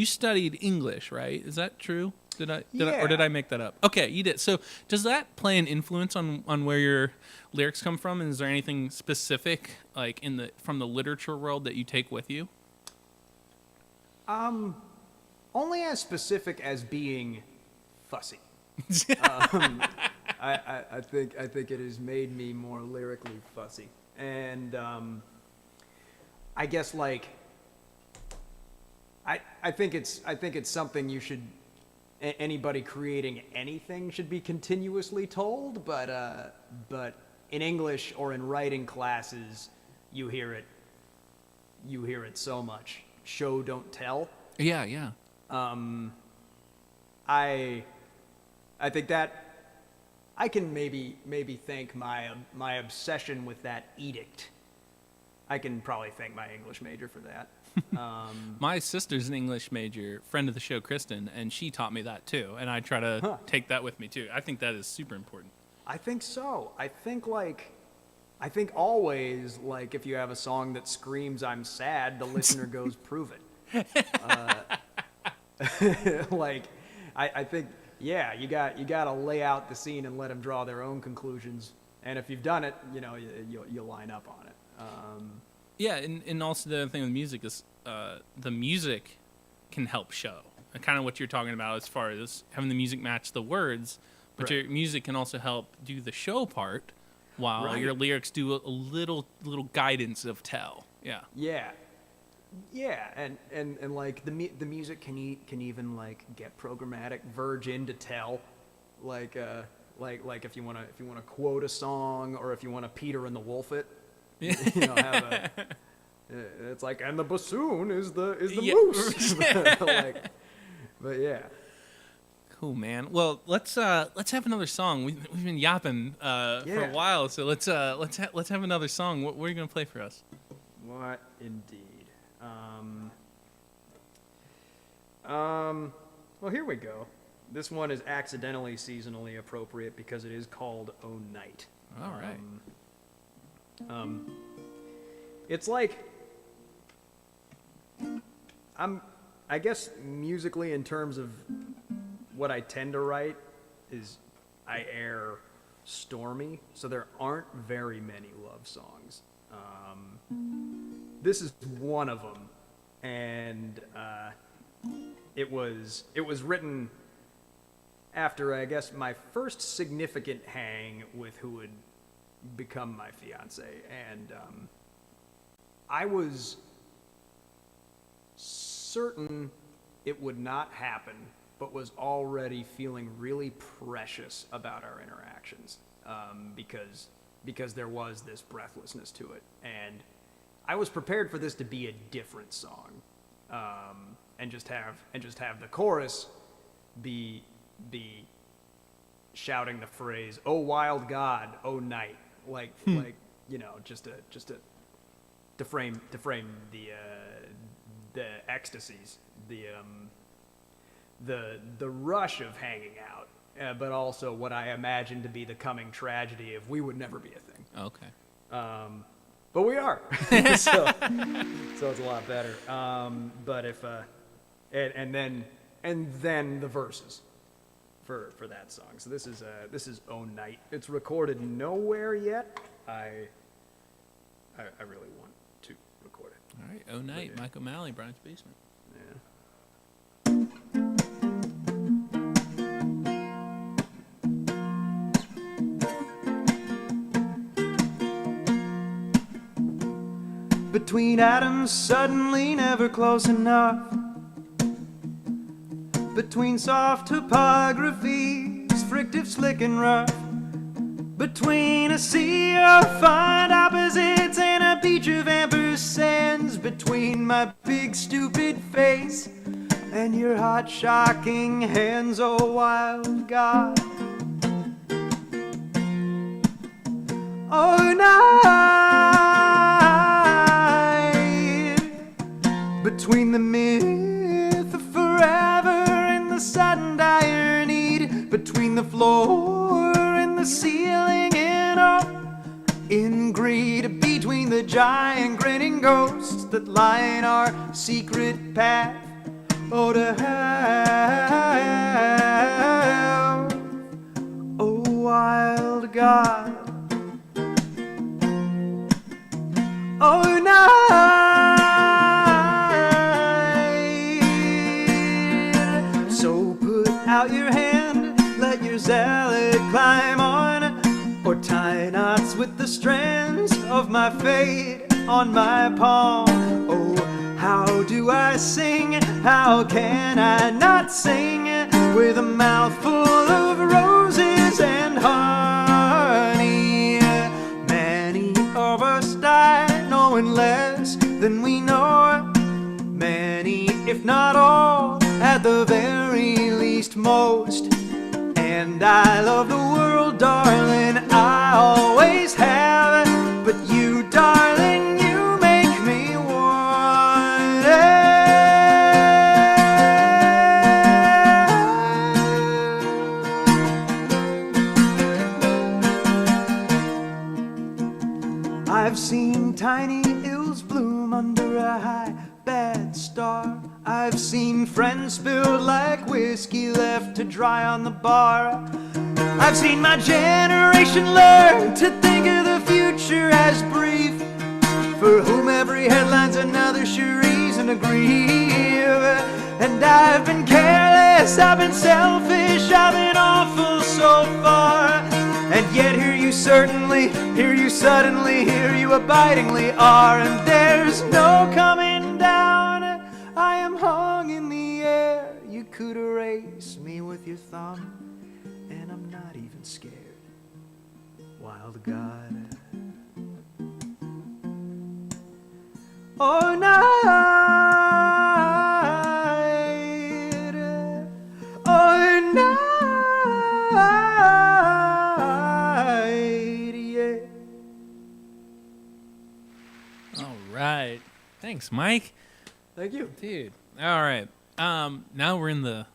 studied English, right? Is that true? Did I make that up? Okay, you did. So does that play an influence on where your lyrics come from? And is there anything specific like from the literature world that you take with you? Only as specific as being fussy. I think it has made me more lyrically fussy, and I guess like I think it's something you should. Anybody creating anything should be continuously told, but in English or in writing classes, you hear it so much. Show, don't tell. Yeah. I think that I can maybe thank my obsession with that edict. I can probably thank my English major for that. My sister's an English major, friend of the show, Kristen, and she taught me that too. And I try to take that with me too. I think that is super important. I think so. I think always, like, if you have a song that screams "I'm sad," the listener goes, "Prove it." Like, I think, yeah, you got to lay out the scene and let them draw their own conclusions. And if you've done it, you know, you'll line up on it. Yeah, and also the other thing with music is the music can help show. And kind of what you're talking about as far as having the music match the words, but your music can also help do the show part while your lyrics do a little guidance of tell. Yeah. Yeah, and like the music can even like get programmatic verge into tell, like if you wanna quote a song, or if you wanna Peter and the Wolf it. You know, it's like, and the bassoon is the moose. But yeah. Cool, man. Well, let's have another song. We've been yapping for a while, so let's have another song. What are you gonna play for us? What indeed. Well, here we go. This one is accidentally seasonally appropriate because it is called "Oh Night." All right. It's like I guess musically, in terms of what I tend to write, is I err stormy, so there aren't very many love songs. This is one of them, and it was written after, I guess, my first significant hang with who would become my fiance, and I was certain it would not happen, but was already feeling really precious about our interactions, because there was this breathlessness to it, and I was prepared for this to be a different song, and just have the chorus be shouting the phrase "Oh wild God, oh night," like you know, just to frame the ecstasies, the rush of hanging out, but also what I imagine to be the coming tragedy of we would never be a thing. Okay. But we are, so it's a lot better. But if and then the verses for that song. So this is "Own Night." It's recorded nowhere yet. I really want to record it. All right. Oh, night. Mike O'Malley, Brian's Basement. Yeah. Between atoms, suddenly never close enough. Between soft topographies, frictive, slick and rough. Between a sea of fine opposites and a beach of ampersands. Between my big stupid face and your hot shocking hands, oh wild God. Oh night, between the myth of forever and the sudden dire need, between the floor and the ceiling and all in greed, between the giant grinning ghosts that line our secret path, oh to hell, oh wild God. Oh night, so put out your hand, let your zealot climb on, or tie knots with the strands of my fate on my palm. Oh, how do I sing? How can I not sing with a mouthful of roses and honey? Many of us die knowing less than we know. Many, if not all, at the very least most. And I love the world, darling, I always have. But you, darling, you make me want it. I've seen tiny ills bloom under a high bad star. I've seen friends spilled like whiskey left to dry on the bar. I've seen my generation learn to think of the future as brief, for whom every headline's another sure reason to grieve. And I've been careless, I've been selfish, I've been awful so far. And yet here you suddenly, here you abidingly are. And there's no coming down, I am hung in the air. You could erase me with your thumb, and I'm not even scared. Wild God. Oh night, oh night, yeah. All right. Thanks, Mike. Thank you. Dude. All right. Now we're in the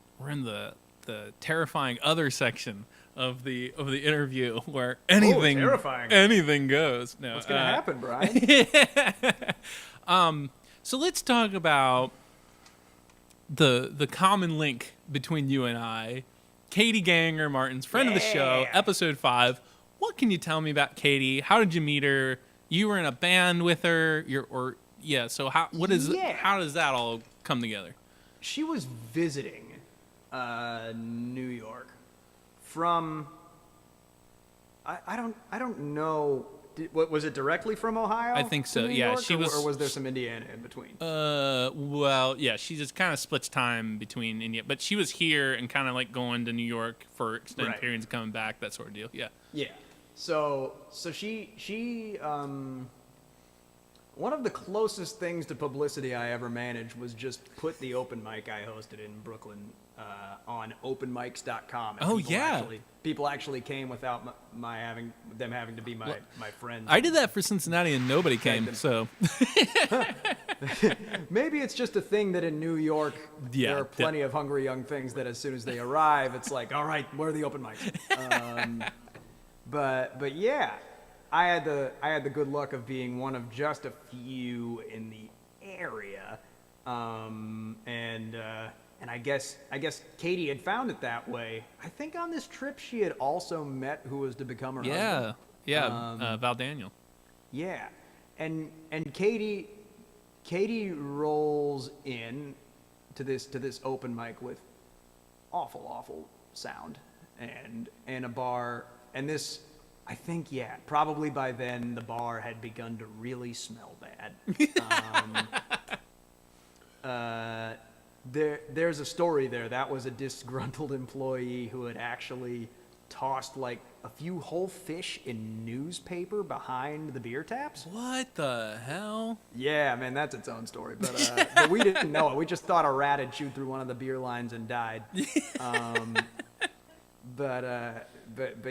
terrifying other section of the interview where anything goes. No. What's gonna happen, Brian? So let's talk about the common link between you and I. Katie Ganger Martin's friend of the show, episode 5. What can you tell me about Katie? How did you meet her? You were in a band with her. So how does that all come together? She was visiting New York from I don't know. Was it directly from Ohio? I think so. New Yeah, York, she was. Or was there some Indiana in between? Well, yeah, she just kind of splits time between India, but she was here and kind of like going to New York for extended periods, coming back, that sort of deal. Yeah. Yeah. So she one of the closest things to publicity I ever managed was just put the open mic I hosted in Brooklyn on openmics.com. And Oh, yeah. People actually came without them having to be my friends. I did that for Cincinnati and nobody came, so. Maybe it's just a thing that in New York, there are plenty of hungry young things that as soon as they arrive, it's like, all right, where are the open mics? But yeah, I had the good luck of being one of just a few in the area, and I guess Katie had found it that way. I think on this trip she had also met who was to become her husband. Val Daniel. Yeah, and Katie rolls in to this open mic with awful sound and a bar, and this, I think, probably by then the bar had begun to really smell bad. There's a story there. That was a disgruntled employee who had actually tossed like a few whole fish in newspaper behind the beer taps. What the hell? Yeah, man, that's its own story. But we didn't know it. We just thought a rat had chewed through one of the beer lines and died. But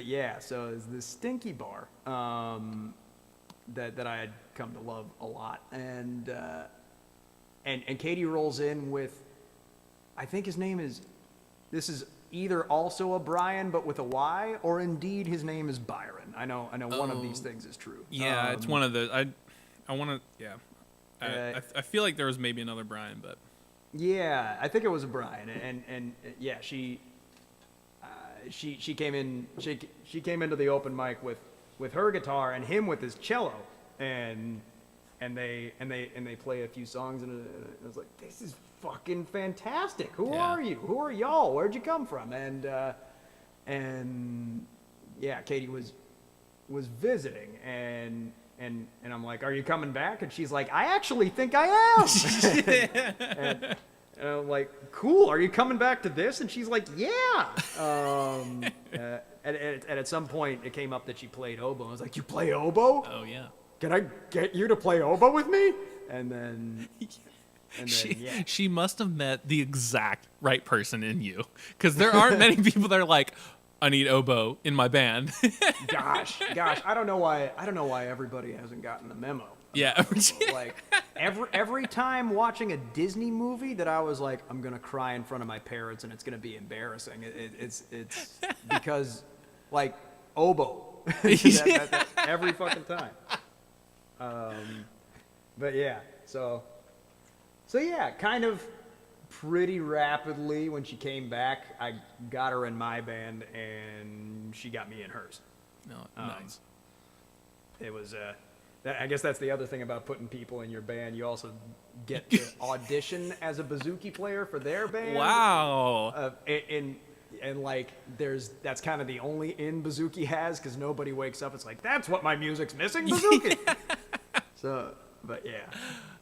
yeah, so it's this stinky bar that I had come to love a lot, and Katie rolls in with, I think his name is, this is either also a Brian but with a Y, or indeed his name is Byron. I know one of these things is true. Yeah, it's one of the I want to I feel like there was maybe another Brian, but yeah, I think it was a Brian, and yeah, she came in. She came into the open mic with her guitar and him with his cello, and they play a few songs, and I was like, this is fucking fantastic. Who are you? Who are y'all? Where'd you come from? And yeah, Katie was visiting, and I'm like, are you coming back? And she's like, I actually think I am. And I'm like, cool, are you coming back to this? And she's like, yeah. And at some point, it came up that she played oboe. I was like, you play oboe? oh yeah. Can I get you to play oboe with me? And then She must have met the exact right person in you, because there aren't many people that are like, I need oboe in my band. gosh, I don't know why everybody hasn't gotten the memo. Yeah. Like every time watching a Disney movie that I was like, I'm gonna cry in front of my parents and it's gonna be embarrassing. It's because like oboe. that every fucking time. But yeah, so yeah, kind of pretty rapidly when she came back, I got her in my band and she got me in hers. No, nice. It was I guess that's the other thing about putting people in your band. You also get to audition as a bouzouki player for their band. Wow. And like that's kind of the only in bouzouki has, because nobody wakes up. It's like, that's what my music's missing, bouzouki. So, but yeah.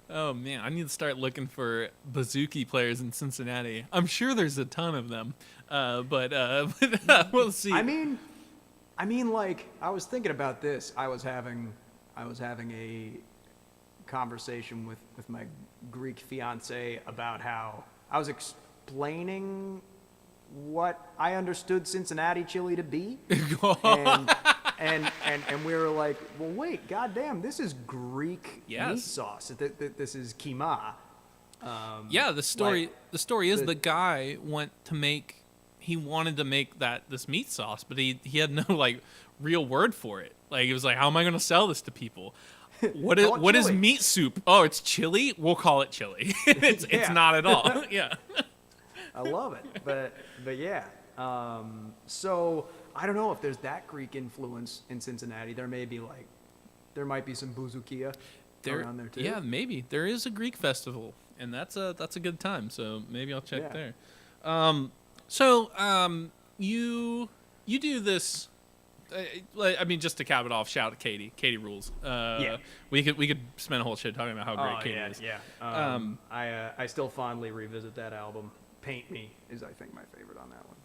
Oh man, I need to start looking for bouzouki players in Cincinnati. I'm sure there's a ton of them, but we'll see. I mean, like, I was thinking about this. I was having a conversation with my Greek fiance about how I was explaining what I understood Cincinnati chili to be, and we were like, well, wait, goddamn, this is Greek meat sauce. This is kima. Yeah, the story is the guy wanted to make this meat sauce, but he had no like real word for it. Like, he was like, how am I going to sell this to people? What is meat soup? Oh, it's chili? We'll call it chili. It's not at all. Yeah. I love it. But yeah. So I don't know if there's that Greek influence in Cincinnati. There might be some bouzoukia around there too. Yeah, maybe. There is a Greek festival, and that's a good time. So maybe I'll check there. You do this. I mean, just to cap it off, shout out to Katie. Katie rules. We could spend a whole shit talking about how great Katie is. Yeah. I still fondly revisit that album. Paint Me is, I think, my favorite on that one.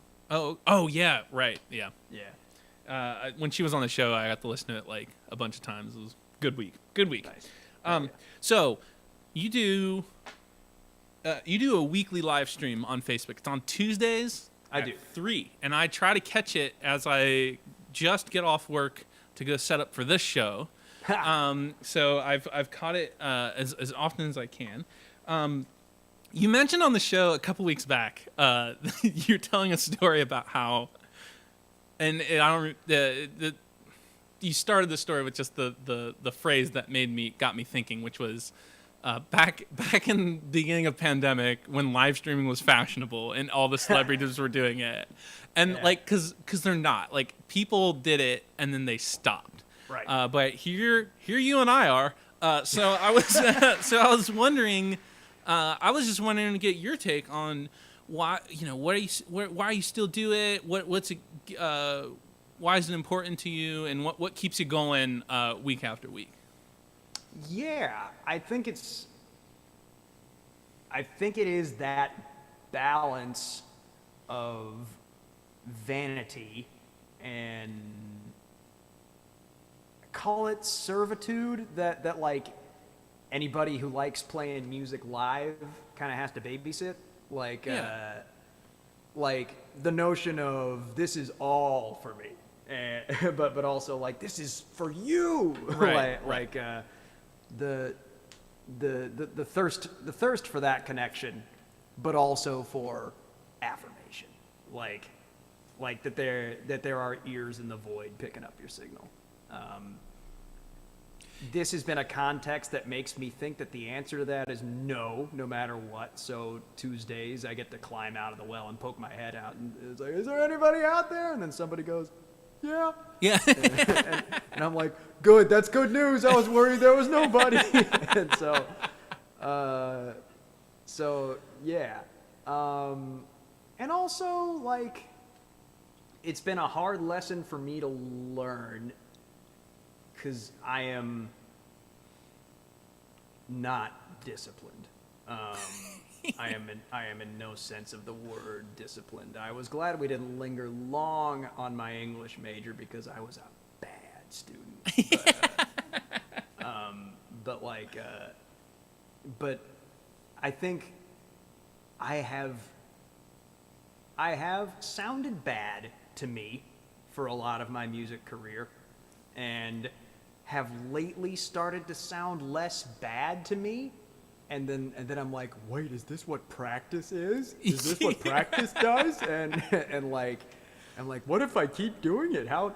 Oh yeah, right. Yeah. Yeah. When she was on the show, I got to listen to it like a bunch of times. It was a good week. Nice. So you do a weekly live stream on Facebook. It's on Tuesdays. I do 3, and I try to catch it as I just get off work to go set up for this show. So I've caught it as often as I can. You mentioned on the show a couple weeks back, you're telling a story about how, and I don't. You started the story with just the phrase that got me thinking, which was back in the beginning of pandemic when live streaming was fashionable and all the celebrities were doing it, and like because they're not, like, people did it and then they stopped. Right. But here you and I are. So I was wondering. I was just wanting to get your take on why why you still do it. What's it? Why is it important to you, and what keeps you going week after week? Yeah, I think it is that balance of vanity and call it servitude that like anybody who likes playing music live kind of has to babysit. Like, like the notion of this is all for me, but also like this is for you. Right. Like the thirst for that connection, but also for affirmation. Like that there are ears in the void picking up your signal. This has been a context that makes me think that the answer to that is no matter what. So Tuesdays, I get to climb out of the well and poke my head out, and it's like, is there anybody out there? And then somebody goes, yeah. Yeah. And I'm like, good, that's good news. I was worried there was nobody. And so yeah. And also, like, it's been a hard lesson for me to learn, because I am not disciplined. I am in no sense of the word disciplined. I was glad we didn't linger long on my English major because I was a bad student. But I think I have sounded bad to me for a lot of my music career, and have lately started to sound less bad to me, and then I'm like, wait, is this what practice is? Is this what practice does? And like, I'm like, what if I keep doing it? How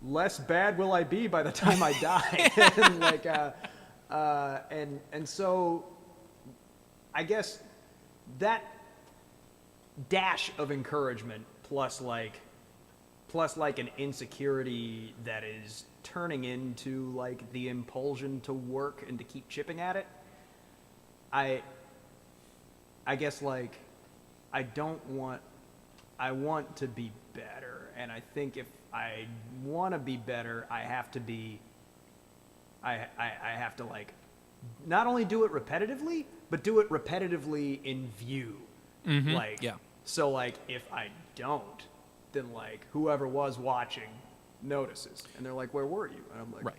less bad will I be by the time I die? And like, and so I guess that dash of encouragement plus like an insecurity that is turning into like the impulsion to work and to keep chipping at it. I guess like I want to be better, and I think if I want to be better, I have to like not only do it repetitively, but do it repetitively in view. Mm-hmm. Like, yeah. So like if I don't, then like whoever was watching notices, and they're like, where were you? And I'm like, right,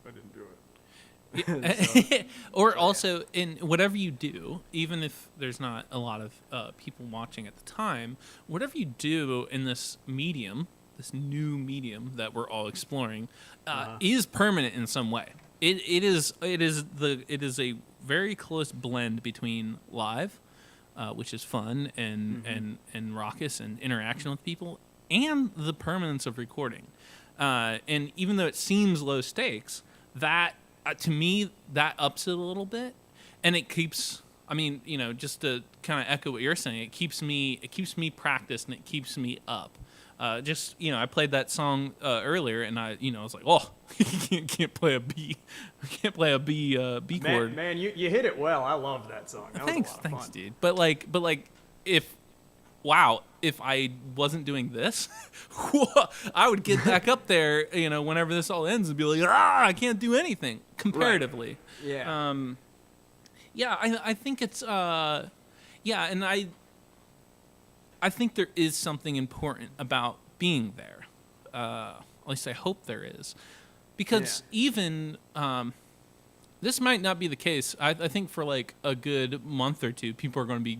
I didn't do it. Or also, in whatever you do, even if there's not a lot of people watching at the time, whatever you do in this medium, this new medium that we're all exploring, is permanent in some way. It is a very close blend between live, which is fun and raucous and interaction with people, and the permanence of recording. And even though it seems low stakes, that to me that ups it a little bit, and it keeps. I mean, just to kind of echo what you're saying, it keeps me practiced and it keeps me up. I played that song earlier, and I was like, oh, can't play a B chord. Man, you hit it well. I love that song. That thanks, was a lot of fun. Dude. But if I wasn't doing this, I would get back up there, whenever this all ends, and be like, I can't do anything comparatively. Right. Yeah. I think it's and I think there is something important about being there. At least I hope there is, because even This might not be the case. I think for like a good month or two, people are going to be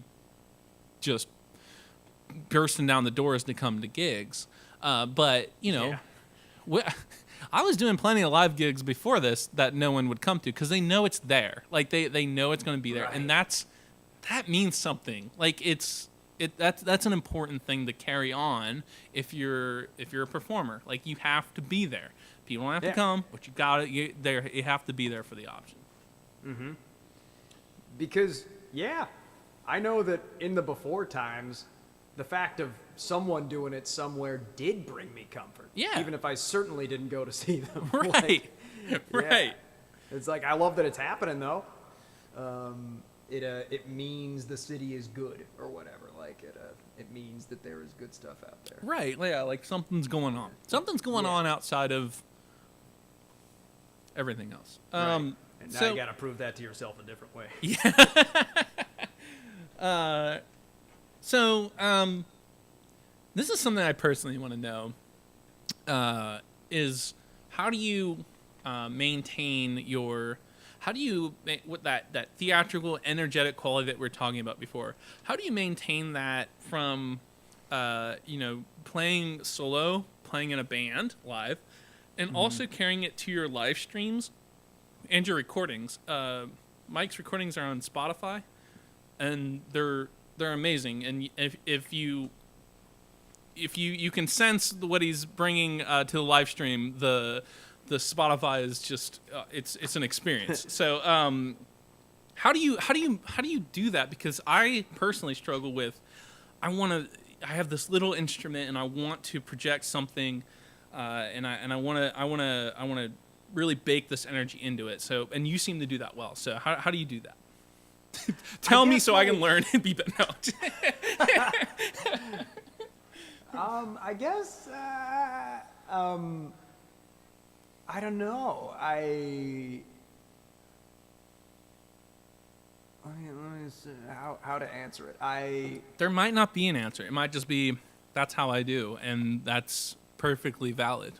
just bursting down the doors to come to gigs. But, you know, I was doing plenty of live gigs before this that no one would come to because they know it's there. Like they know it's going to be there, and that means something. Like that's an important thing to carry on if you're a performer. Like you have to be there. People don't have to come, but you have to be there for the option. Mm-hmm. Because I know that in the before times, the fact of someone doing it somewhere did bring me comfort. Yeah. Even if I certainly didn't go to see them. Right. Right. It's like, I love that it's happening though. It means the city is good or whatever. Like it means that there is good stuff out there. Right. Yeah. Like something's going on. Something's going on outside of everything else. Right. And now you got to prove that to yourself a different way. Yeah. This is something I personally want to know, is how do you maintain with that theatrical, energetic quality that we were talking about before? How do you maintain that from, playing solo, playing in a band live, and also carrying it to your live streams and your recordings? Mike's recordings are on Spotify, and they're amazing. And if you can sense what he's bringing to the live stream, the Spotify is just it's an experience. So how do you do that? Because I personally struggle with, I have this little instrument and I want to project something, and I want to really bake this energy into it. So, and you seem to do that well. So how do you do that? Tell me so I can learn and be better. No. I guess, I don't know. Let me see how to answer it. There might not be an answer. It might just be, that's how I do, and that's perfectly valid.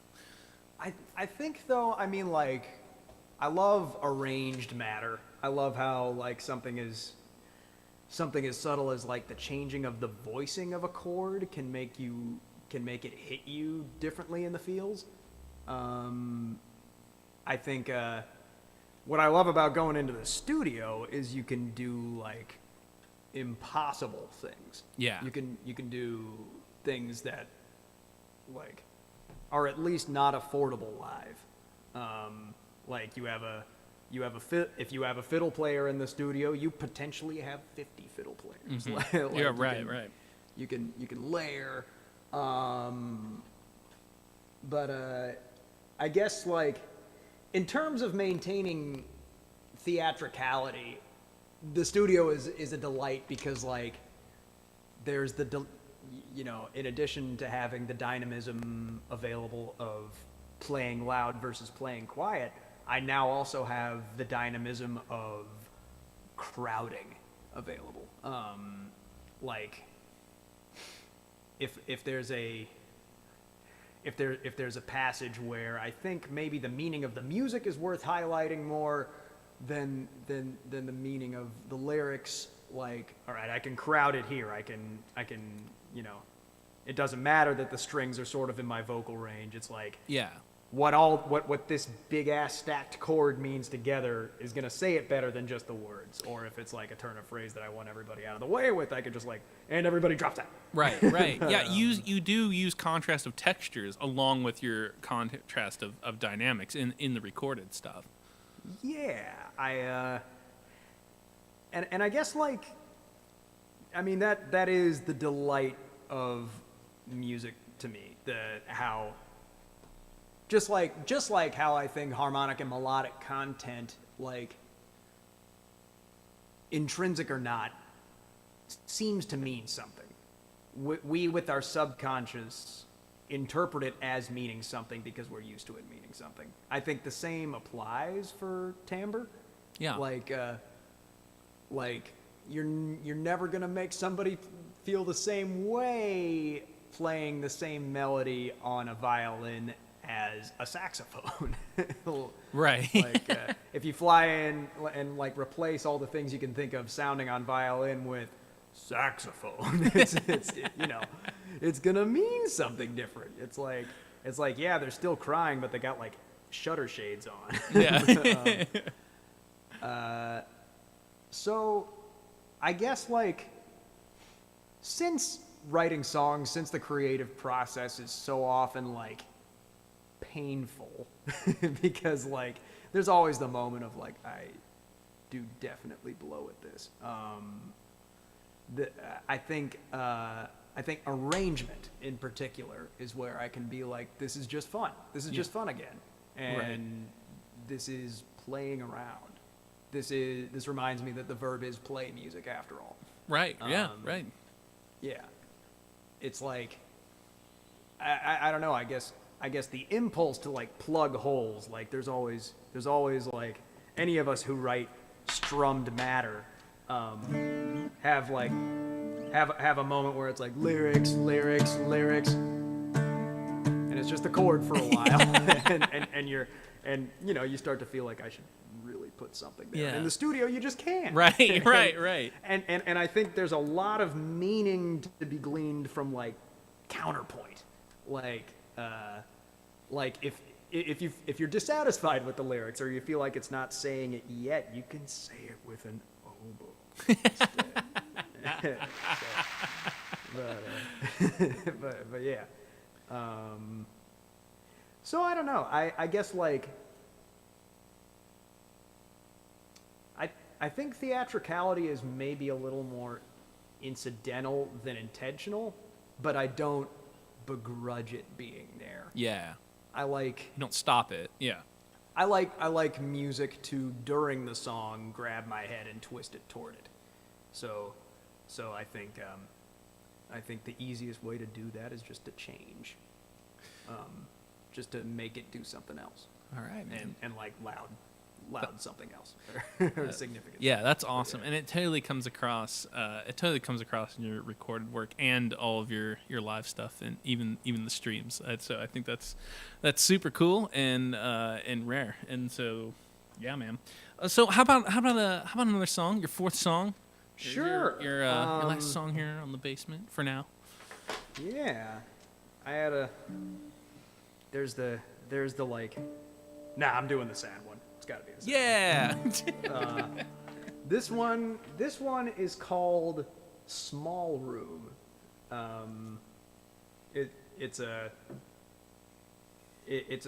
I think though, I mean, like, I love arranged matter. I love how like something as subtle as like the changing of the voicing of a chord can make it hit you differently in the feels. I think what I love about going into the studio is you can do like impossible things. Yeah. You can do things that like are at least not affordable live. Like if you have a fiddle player in the studio, you potentially have 50 fiddle players. Mm-hmm. Like yeah, right. You can layer, but I guess like in terms of maintaining theatricality, the studio is a delight because like there's in addition to having the dynamism available of playing loud versus playing quiet, I now also have the dynamism of crowding available. Like if there's a passage where I think maybe the meaning of the music is worth highlighting more than the meaning of the lyrics, like, all right, I can crowd it here. I can it doesn't matter that the strings are sort of in my vocal range. It's like, yeah. What this big ass stacked chord means together is gonna say it better than just the words. Or if it's like a turn of phrase that I want everybody out of the way with, I could just like, and everybody drops that. Right. Yeah, you do use contrast of textures along with your contrast of dynamics in the recorded stuff. Yeah, and I guess like, I mean that is the delight of music to me. Just like how I think harmonic and melodic content, like intrinsic or not, seems to mean something. We with our subconscious interpret it as meaning something because we're used to it meaning something. I think the same applies for timbre. Yeah. Like you're never gonna make somebody feel the same way playing the same melody on a violin as a saxophone. Right. Like if you fly in and like replace all the things you can think of sounding on violin with saxophone, it's gonna mean something different. It's like yeah, they're still crying, but they got like shutter shades on. Yeah. So I guess like since writing songs, since the creative process is so often like painful because like there's always the moment of like I do definitely blow at this. I think arrangement in particular is where I can be like, this is just fun. This is just fun again, and this is playing around. This reminds me that the verb is play music after all. Right. Yeah. Right. Yeah. It's like I don't know. I guess the impulse to like plug holes. Like there's always like any of us who write strummed matter have a moment where it's like lyrics, and it's just a chord for a while, and you start to feel like I should really put something there. Yeah. In the studio, you just can't. Right. And I think there's a lot of meaning to be gleaned from like counterpoint, like if you're dissatisfied with the lyrics or you feel like it's not saying it yet, you can say it with an oboe instead. But yeah. So I don't know. I guess like I think theatricality is maybe a little more incidental than intentional, but I don't begrudge it being there. Yeah. You don't stop it. Yeah. I like music to during the song grab my head and twist it toward it. So I think the easiest way to do that is just to change, just to make it do something else. All right, man. And like loud something else or significant. Yeah, that's awesome, and it totally comes across. In your recorded work and all of your live stuff, and even the streams. So I think that's super cool and rare. And so, yeah, man. So how about another song? Your fourth song. Sure. Your last song here on the basement for now. Yeah, I had There's the like. Nah, I'm doing the sad one. It's got to be the sad one. This one is called Small Room. It's a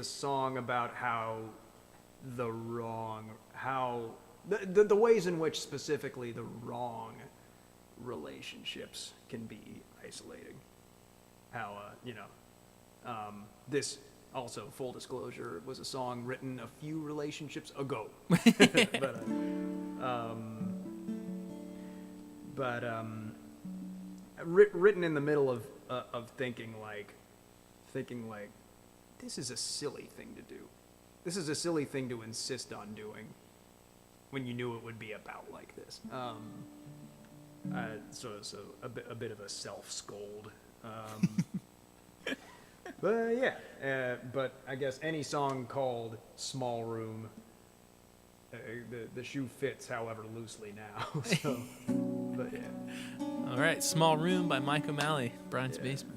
song about how the ways in which specifically the wrong relationships can be isolating. How this. Also, full disclosure, was a song written a few relationships ago, written in the middle of thinking like, this is a silly thing to do. This is a silly thing to insist on doing when you knew it would be about like this. So a bit of a self-scold. But yeah, but I guess any song called Small Room, the shoe fits however loosely now. So, but yeah. All right, Small Room by Mike O'Malley, Brian's Basement.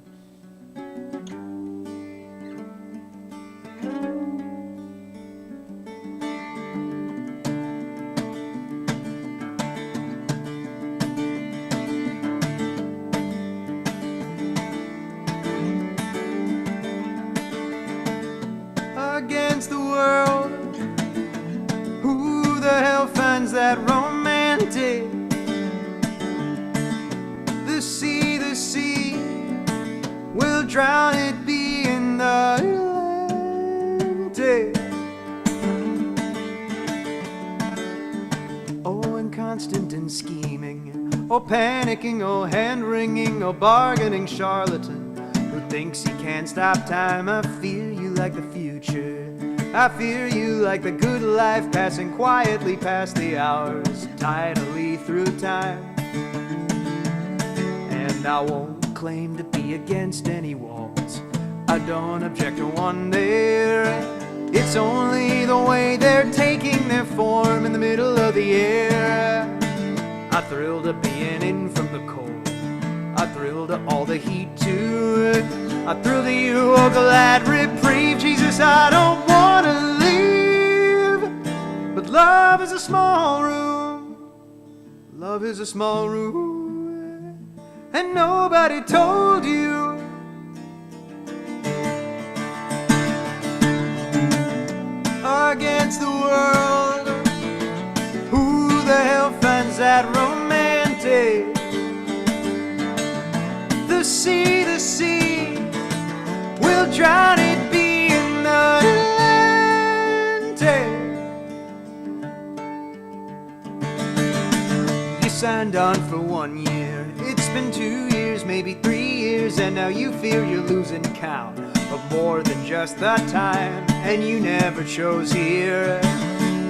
Against the world, who the hell finds that romantic? The sea will drown it, be in the Atlantic. Oh, inconstant and scheming, or panicking, or hand-wringing, or bargaining charlatan who thinks he can't stop time. I fear you like the future. I fear you like the good life passing quietly past the hours, tidally through time. And I won't claim to be against any walls. I don't object to wonder. It's only the way they're taking their form in the middle of the air. I thrill to being in from the cold. I thrill to all the heat too. I thrill to you, oh glad reprieve. Jesus, I don't want to leave. But love is a small room. Love is a small room. And nobody told you. Against the world, who the hell finds that romantic? The sea will drown it being the Atlantic. You signed on for 1 year, it's been 2 years, maybe 3 years, and now you fear you're losing count of more than just the time, and you never chose here.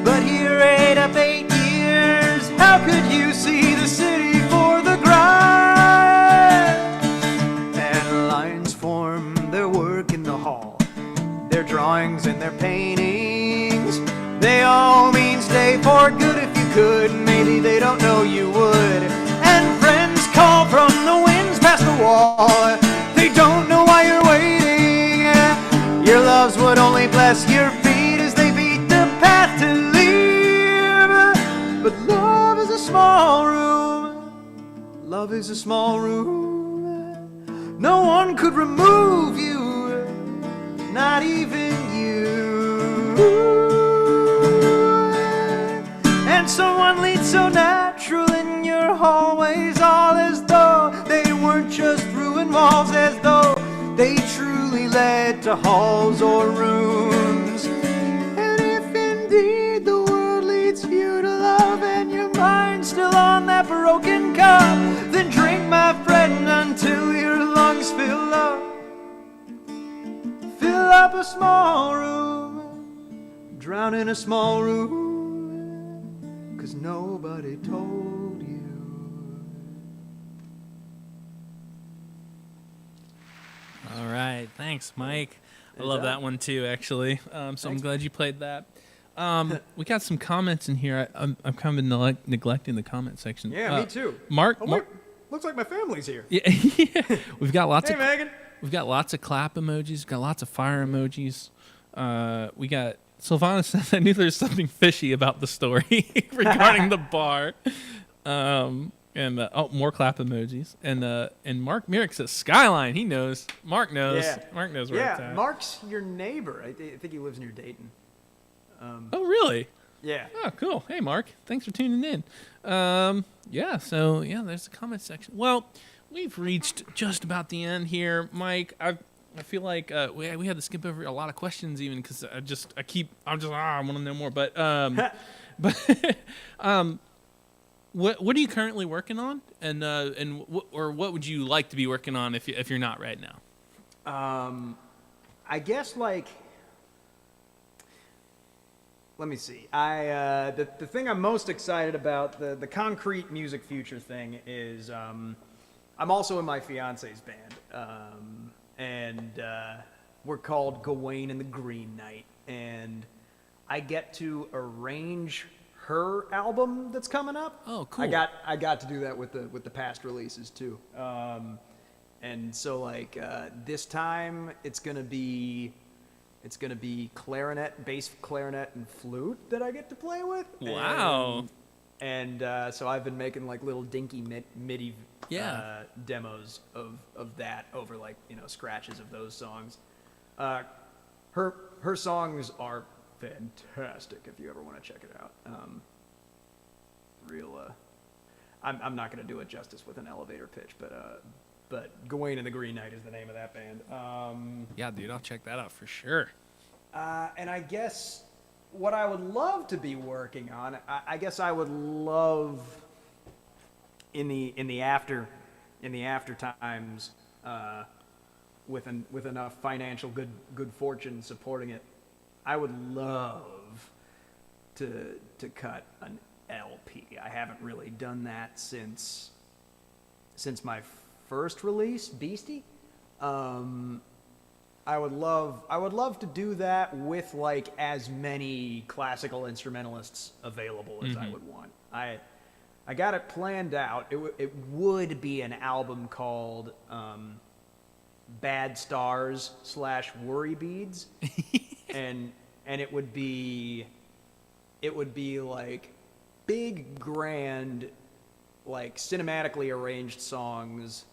But here, 8 up 8 years, how could you see the city for the grind? And lines form their work in the hall, their drawings and their paintings. They all mean stay for good if you could, maybe they don't know you would. And friends call from the winds past the wall, they don't know why you're waiting. Your loves would only bless your feet as they beat the path to leave. But love is a small room. Love is a small room. No one could remove you, not even you. And someone leads so natural in your hallways, all as though they weren't just ruined walls, as though they truly led to halls or rooms. And if indeed the world leads you to love and your mind's still on that broken cup, then drink, my friend, until your lungs fill up. Fill up a small room, drown in a small room, 'cause nobody told you. All right, thanks, Mike. I love that one too, actually. So I'm glad you played that. We got some comments in here. I'm kind of neglecting the comment section. Yeah, me too. Mark, oh, look, looks like my family's here. Yeah, we've got lots hey, of. Megan. We've got lots of clap emojis. Got lots of fire emojis. We got Sylvana says, "I knew there was something fishy about the story regarding the bar." And more clap emojis. And Mark Merrick says Skyline. He knows. Mark knows. Yeah. Mark knows where it's at. Mark's your neighbor. I think he lives near Dayton. Oh, really? Yeah. Oh, cool. Hey, Mark. Thanks for tuning in. So there's the comment section. Well, we've reached just about the end here, Mike. I feel like we had to skip over a lot of questions even because I want to know more. But What are you currently working on, and what would you like to be working on if you're not right now? I guess let me see. The thing I'm most excited about, the concrete music future thing is I'm also in my fiance's band, and we're called Gawain and the Green Knight, and I get to arrange her album that's coming up. Oh, cool. I got to do that with the past releases too. And so this time it's gonna be clarinet, bass clarinet, and flute that I get to play with. Wow. And so I've been making little dinky MIDI demos of that over scratches of those songs. Her songs are fantastic if you ever want to check it out. I'm not going to do it justice with an elevator pitch, but Gawain and the Green Knight is the name of that band. Yeah, dude, I'll check that out for sure. And I guess what I would love to be working on, I guess I would love in the after times, with enough financial good fortune supporting it, I would love to cut an LP. I haven't really done that since my first release, Beastie. I would love to do that with like as many classical instrumentalists available as I would want. I got it planned out. It would be an album called Bad Stars / Worry Beads, and it would be like big, grand, like cinematically arranged songs,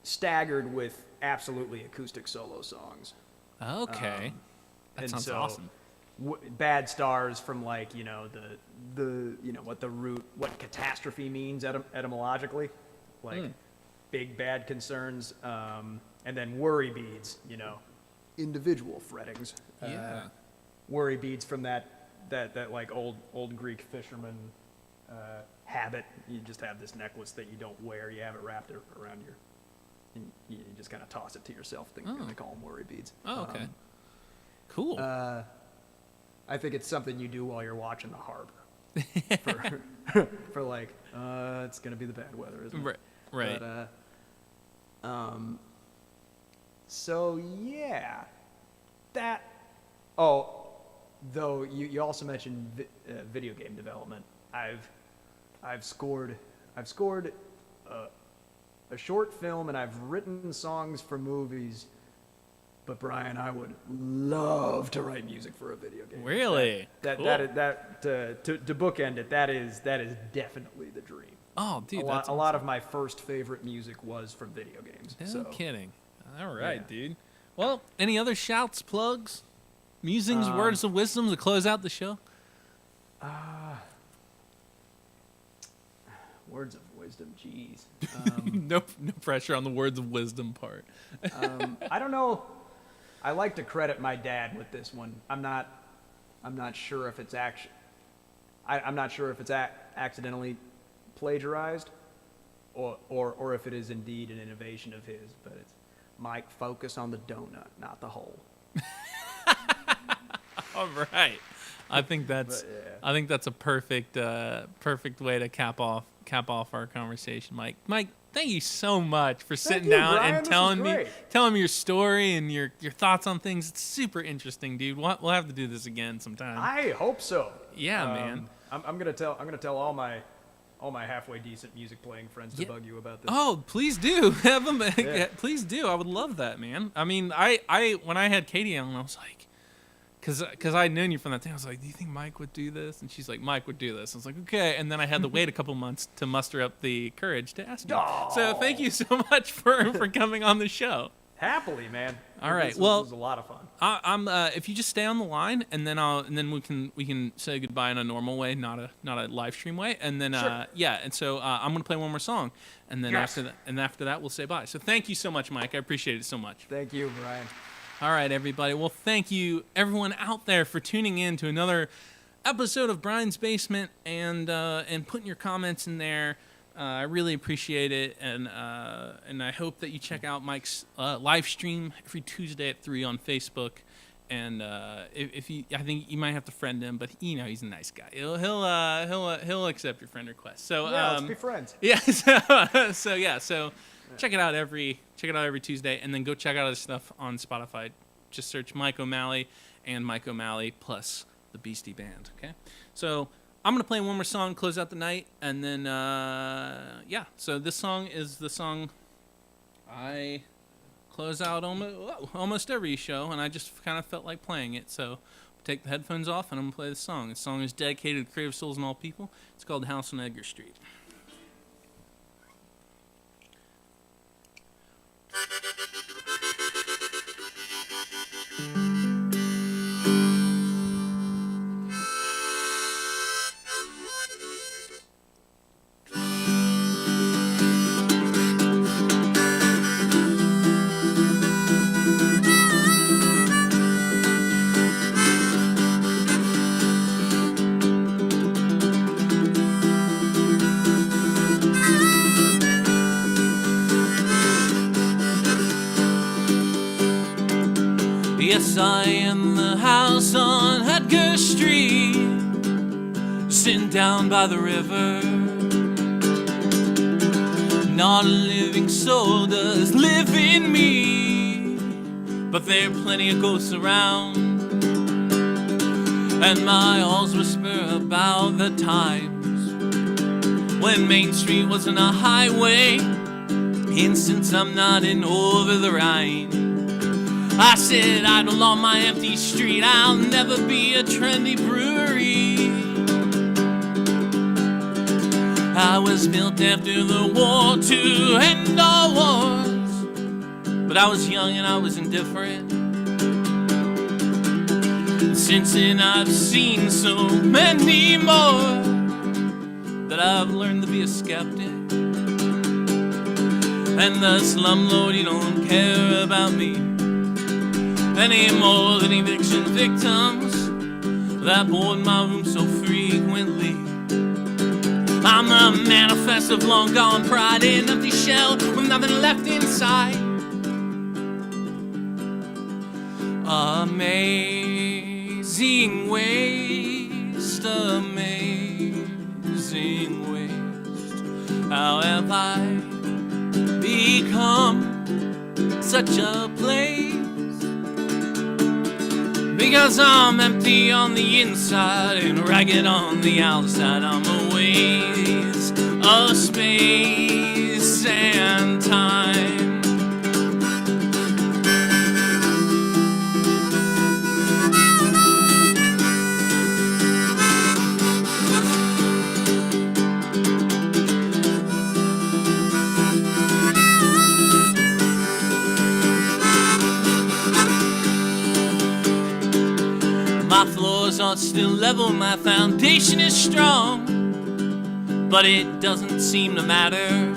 staggered with absolutely acoustic solo songs. Okay, that sounds awesome. Bad stars from like the what catastrophe means etymologically, like big bad concerns, and then worry beads, individual frettings. Worry beads from that like old Greek fisherman habit. You just have this necklace that you don't wear. You have it wrapped around and you just kind of toss it to yourself. They call them worry beads. Oh, okay. Cool. I think it's something you do while you're watching the harbor. for like, it's gonna be the bad weather, isn't it? Right. But, so yeah, that. Oh, though you also mentioned video game development. I've scored a short film, and I've written songs for movies. But Brian, I would love to write music for a video game. Really? To bookend it, that is definitely the dream. Oh, dude, a lot of my first favorite music was from video games. No kidding. All right, dude. Well, any other shouts, plugs, musings, words of wisdom to close out the show? Words of wisdom, jeez. No pressure on the words of wisdom part. I don't know. I like to credit my dad with this one. I'm not sure if it's I'm not sure if it's accidentally plagiarized, or if it is indeed an innovation of his. But it's Mike, focus on the donut, not the hole. All right. I think that's a perfect way to cap off our conversation, Mike. Mike, thank you so much for sitting down Brian. and telling me your story and your thoughts on things. It's super interesting, dude. We'll have to do this again sometime. I hope so. Yeah, man. I'm gonna tell all my halfway decent music playing friends to bug you about this. Oh, please do. Have them. Please do. I would love that, man. I mean, I when I had Katie on, I was like, because I had known you from that thing, I was like, do you think Mike would do this? And she's like, Mike would do this. I was like, okay. And then I had to wait a couple months to muster up the courage to ask you. Oh. So thank you so much for coming on the show. Happily, man. All right. This was a lot of fun. I'm if you just stay on the line, and then we can say goodbye in a normal way, not a live stream way, and then Sure. and so I'm gonna play one more song, and then Yes. after that we'll say bye. So thank you so much, Mike. I appreciate it so much. Thank you, Brian. All right, everybody. Well, thank you, everyone out there, for tuning in to another episode of Brian's Basement and putting your comments in there. I really appreciate it, and I hope that you check out Mike's live stream every Tuesday at 3 on Facebook. And if you, I think you might have to friend him, but he's a nice guy. He'll accept your friend request. So let's be friends. Yeah. So check it out every Tuesday, and then go check out his stuff on Spotify. Just search Mike O'Malley and Mike O'Malley plus the Beastie Band. Okay. So I'm gonna play one more song, close out the night, and then So this song is the song I close out almost every show, and I just kind of felt like playing it. So take the headphones off, and I'm gonna play this song. This song is dedicated to creative souls and all people. It's called "House on Edgar Street." Yes, I am the house on Edgar Street, sitting down by the river. Not a living soul does live in me, but there are plenty of ghosts around. And my halls whisper about the times when Main Street wasn't a highway, and since I'm not in over the Rhine, I sit idle on my empty street. I'll never be a trendy brewery. I was built after the war to end all wars, but I was young and I was indifferent. Since then I've seen so many more that I've learned to be a skeptic. And the slumlord, he don't care about me any more than eviction victims that board my room so frequently. I'm the manifest of long gone pride, an empty shell with nothing left inside. Amazing waste, amazing waste. How have I become such a place? Because I'm empty on the inside and ragged on the outside. I'm a waste of space and time. My floors are still level, my foundation is strong, but it doesn't seem to matter.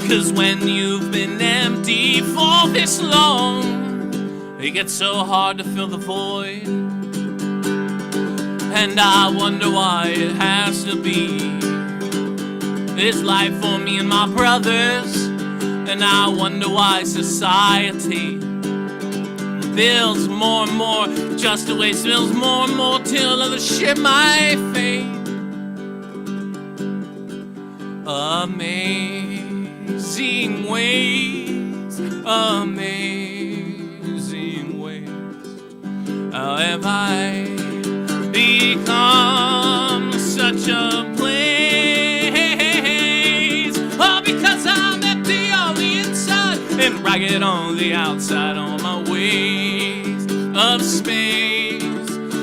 'Cause when you've been empty for this long, it gets so hard to fill the void. And I wonder why it has to be this life for me and my brothers. And I wonder why society builds more and more just to waste, builds more and more till others share my fate. Amazing ways, amazing ways. How have I become such a place? Oh, because I'm empty on the inside and ragged on the outside, on my ways of space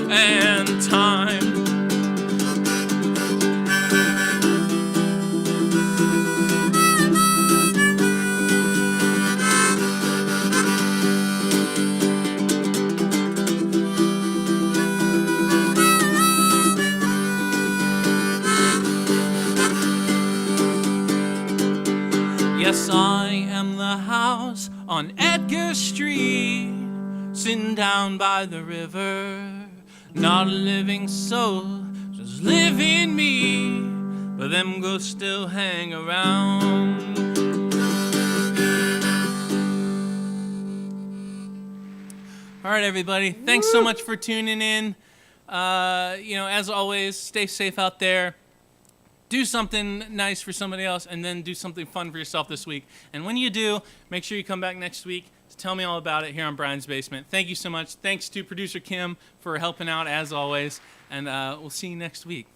and time. Yes, I am the house on Edgar Street, sitting down by the river. Not a living soul, just living me, but them ghosts still hang around. All right, everybody, thanks so much for tuning in. As always, stay safe out there. Do something nice for somebody else, and then do something fun for yourself this week. And when you do, make sure you come back next week to tell me all about it here on Brian's Basement. Thank you so much. Thanks to producer Kim for helping out as always, and we'll see you next week.